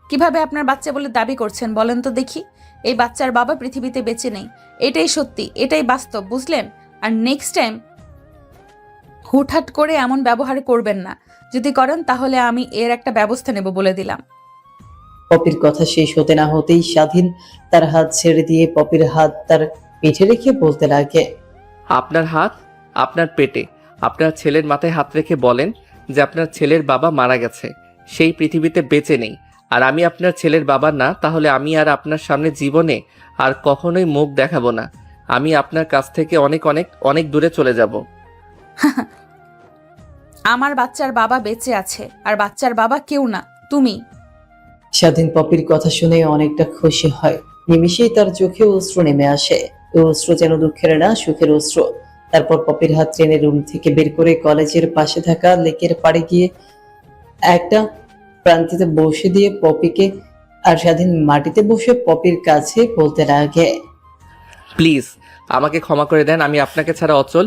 কিভাবে আপনার বাচ্চা বলে দাবি করছেন বলেন তো দেখি? এই বাচ্চার বাবা পৃথিবীতে বেঁচে নেই, এটাই সত্যি, এটাই বাস্তব, বুঝলেন? আর নেক্সট টাইম হুটহাট করে এমন ব্যবহার করবেন না। যদি করেন তাহলে আমি এর একটা ব্যবস্থা নেব বলে দিলাম। পপির কথা শেষ হতে না হতেই স্বাধীন তার হাত ছেড়ে দিয়ে পপির হাত তার পিঠে রেখে বলতে লাগে, আপনার হাত আপনার পেটে, আপনার ছেলের মাথায় হাত রেখে বলেন যে আপনার ছেলের বাবা মারা গেছে, সেই পৃথিবীতে বেঁচে নেই। আর আমি আপনার ছেলের বাবা না, তাহলে আমি আর আপনার সামনে জীবনে আর কখনোই মুখ দেখাবো না। আমি আপনার কাছ থেকে অনেক অনেক অনেক দূরে চলে যাব। আমার বাচ্চার বাবা বেঁচে আছে, আর বাচ্চার বাবা কেউ না, তুমি। স্বাধীন পপির কথা শুনে অনেকটা খুশি হয়। নিমিষেই তার চোখে অশ্রু নেমে আসে। এই অশ্রু যেন দুঃখের না, সুখের অশ্রু। তারপর পপির হাত ট্রেনের রুম থেকে বের করে কলেজের পাশে থাকা লেকের পাড়ে গিয়ে একটা প্রান্তিতে বসে দিয়ে পপিকে আর স্বাধীন মাটিতে বসে পপির কাছে বলতে লাগে, প্লিজ আমাকে ক্ষমা করে দেন, আমি আপনাকে ছাড়া অচল।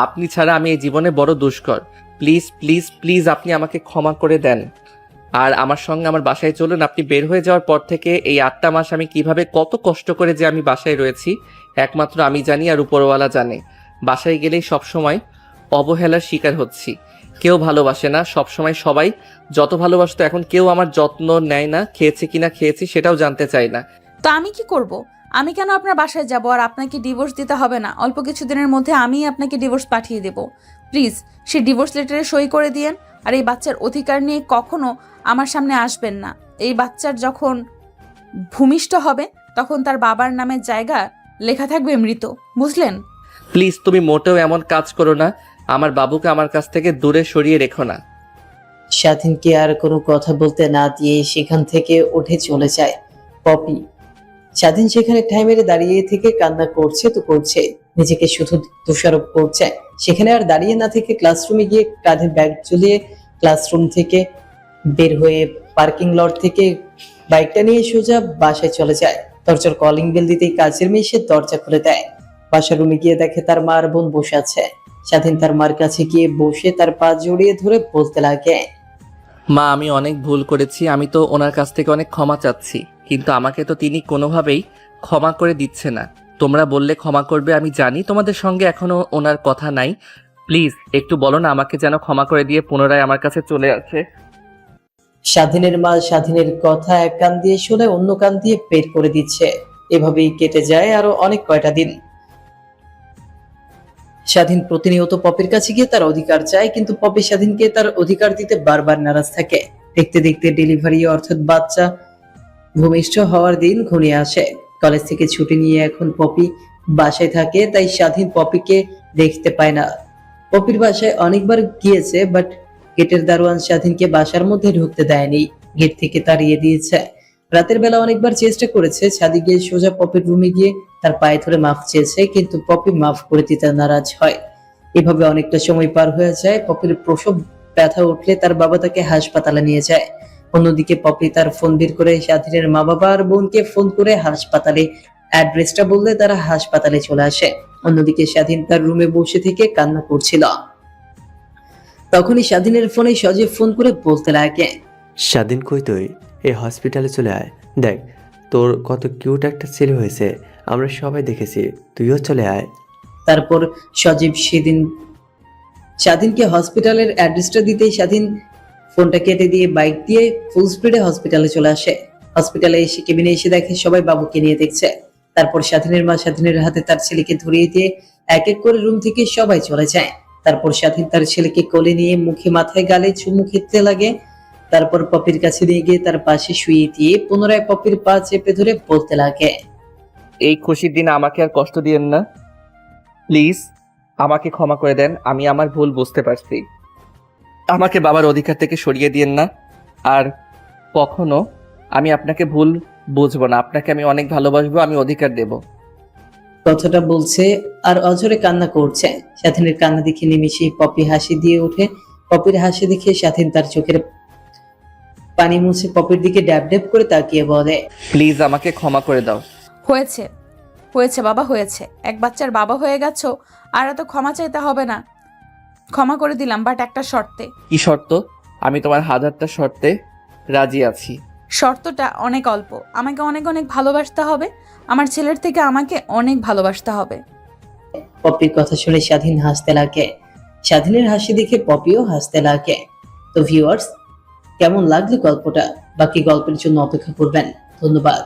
আপনি ছাড়া আমি এই জীবনে বড় দুষ্কর। প্লিজ প্লিজ প্লিজ আপনি আমাকে ক্ষমা করে দেন। আর আমার সঙ্গে আমার বাসায় চলুন। আপনি বের হয়ে যাওয়ার পর থেকে এই 8টা মাস আমি কিভাবে কত কষ্ট করে যে আমি বাসায় রয়েছি একমাত্র আমি জানি, আর উপরওয়ালা জানে। বাসায় গেলেই সবসময় অবহেলার শিকার হচ্ছি। কেউ ভালোবাসে না, সবসময় সবাই যত ভালোবাসতো এখন কেউ আমার যত্ন নেয় না। খেয়েছি কিনা খেয়েছি সেটাও জানতে চাই না। তো আমি কি করব? আমি কেন আপনার বাসায় যাব? আর আপনাকে ডিভোর্স দিতে হবে না, অল্প কিছুদিনের মধ্যে আমি আপনাকে ডিভোর্স পাঠিয়ে দেব। প্লিজ সে ডিভোর্স লেটারে সই করে দিয়েন। আর এই বাচ্চার অধিকার নিয়ে কখনো আমার সামনে আসবেন না। এই বাচ্চার যখন ভূমিষ্ঠ হবে তখন তার বাবার নামের জায়গা লেখা থাকবে মৃত, বুঝলেন? প্লিজ তুমি মোটেও এমন কাজ করো না। আমার বাবুকে আমার কাছ থেকে দূরে সরিয়ে রেখো না। স্বাধীনকে আর কোনো কথা বলতে না দিয়ে সেখান থেকে উঠে চলে যায় পপি। স্বাধীন সেখানে ঠাই মেরে দাঁড়িয়ে থেকে কান্না করছে তো করছে, নিজেকে শুধু দোষারোপ করছে। সেখানে আর দাঁড়িয়ে না থেকে ক্লাসরুমে গিয়ে কাঁধে ব্যাগ ঝুলিয়ে ক্লাসরুম থেকে বের হয়ে পার্কিং লট থেকে বাইকটা নিয়ে সোজা বাসায় চলে যায়। দরজার কলিং বেল দিতেই কাজের মেয়ে সে দরজা খুলে দেয়। বাসার রুমে গিয়ে দেখে তার মা আর বোন বসে আছে। স্বাধীন তার মার কাছে গিয়ে বসে তার পা জড়িয়ে ধরে বলতে লাগে, মা, আমি অনেক ভুল করেছি। আমি তো ওনার কাছ থেকে অনেক ক্ষমা চাচ্ছি, কিন্তু আমাকে তো তিনি কোনোভাবেই ক্ষমা করে দিচ্ছে না। তোমরা বললে ক্ষমা করবে, আমি জানি তোমাদের সঙ্গে এখনো ওনার কথা নাই। প্লিজ একটু বলো না আমাকে যেন ক্ষমা করে দিয়ে পুনরায় আমার কাছে চলে আসে। স্বাধীনের মা স্বাধীনের কথা এক কান দিয়ে শুনে অন্য কান দিয়ে বের করে দিচ্ছে। এভাবেই কেটে যায় আরো অনেক কয়টা দিন। স্বাধীন প্রতিনিয়ত পপির কাছে গিয়ে তার অধিকার চায়, কিন্তু পপি স্বাধীনকে তার অধিকার দিতে বারবার নারাজ থাকে। দেখতে দেখতে ডেলিভারি অর্থাৎ বাচ্চা ভূমিষ্ঠ হওয়ার দিন ঘনিয়ে আসে। কলেজ থেকে ছুটি নিয়ে এখন পপি বাসায় থাকে, তাই স্বাধীন পপিকে দেখতে পায় না। পপির বাসায় অনেকবার গিয়েছে, বাট গেটের দারোয়ান স্বাধীনকে বাসার মধ্যে ঢুকতে দেয়নি, গেট থেকে তাড়িয়ে দিয়েছে। রাতের বেলা অনেকবার চেষ্টা করেছে, ছাদে গিয়ে সোজা পপির রুমে গিয়ে তার পায়ে ধরে মাফ চেয়েছে, কিন্তু পপি মাফ করে দিতে নারাজ হয়। এভাবে অনেকটা সময় পার হয়ে যায়। পপির প্রসব ব্যথা উঠলে তার বাবা তাকে হাসপাতালে নিয়ে যায়। অন্যদিকে পপি তার ফোন বের করে স্বাধীনের মা বাবা আর বোনকে ফোন করে হাসপাতালে অ্যাড্রেসটা বললে তারা হাসপাতালে চলে আসে। অন্যদিকে স্বাধীন তার রুমে বসে থেকে কান্না করছিল। তখনই স্বাধীনের ফোনে সজীব ফোন করে বলতে লাগে, স্বাধীন কই তুই? এই হসপিটালে চলে আয়, দেখ তোর কত কিউট একটা ছেলে হয়েছে, আমরা সবাই দেখেছি, তুইও চলে আয়। তারপর সজীব স্বাধীনকে হসপিটালের অ্যাড্রেসটা দিতেই স্বাধীন ফোনটা কেটে দিয়ে বাইক দিয়ে ফুল স্পিডে হসপিটালে চলে আসে। হসপিটালে এসে কেবিনে এসে দেখে সবাই বাবুকে নিয়ে দেখছে। তারপর স্বাধীনের মা স্বাধীনের হাতে তার ছেলেকে ধরিয়ে দিয়ে এক এক করে রুম থেকে সবাই চলে যায়। তারপর স্বাধীন তার ছেলেকে কোলে নিয়ে মুখে মাথায় গালে চুমু খেতে লাগে। তারপর পপির কাছে নিয়ে গিয়ে তার পাশে শুয়ে দিয়ে পুনরায় পপির পা চেপে ধরে বলতে লাগে, এই খুশির দিনে আমাকে আর কষ্ট দিয়েন না প্লিজ, আমাকে ক্ষমা করে দেন, আমি আমার ভুল বুঝতে পারছি। আমাকে বাবার অধিকার থেকে সরিয়ে দিয়েন না, আর কখনো আমি আপনাকে ভুল বুঝবো না। আপনাকে আমি অনেক ভালোবাসবো, আমি অধিকার দেব। কথাটা বলছে আর অঝরে কান্না করছে। স্বাধীনের কান্না দেখে নিমিষে পপি হাসি দিয়ে ওঠে। পপির হাসি দেখে স্বাধীন তার চোখের পানি মুছে পপির দিকে ড্যাব ড্যাব করে তাকিয়ে বলে, প্লিজ আমাকে ক্ষমা করে দাও। হয়েছে হয়েছে বাবা, হয়েছে। এক বাচ্চার বাবা হয়ে গেছো, আর এত ক্ষমা চাইতে হবে না। ক্ষমা করে দিলাম, বাট একটা শর্তে। কি শর্ত? আমি তোমার হাজারটা শর্তে রাজি আছি। শর্তটা অনেক অল্প। আমাকে অনেক অনেক ভালোবাসতে হবে, আমার ছেলের থেকে আমাকে অনেক ভালোবাসতে হবে। পপির কথা শুনে স্বাধীন হাসতে লাগে। স্বাধীনের হাসি দেখে পপিও হাসতে লাগে। তো ভিউয়ার্স, কেমন লাগলো গল্পটা? বাকি গল্পের জন্য অপেক্ষা করবেন। ধন্যবাদ।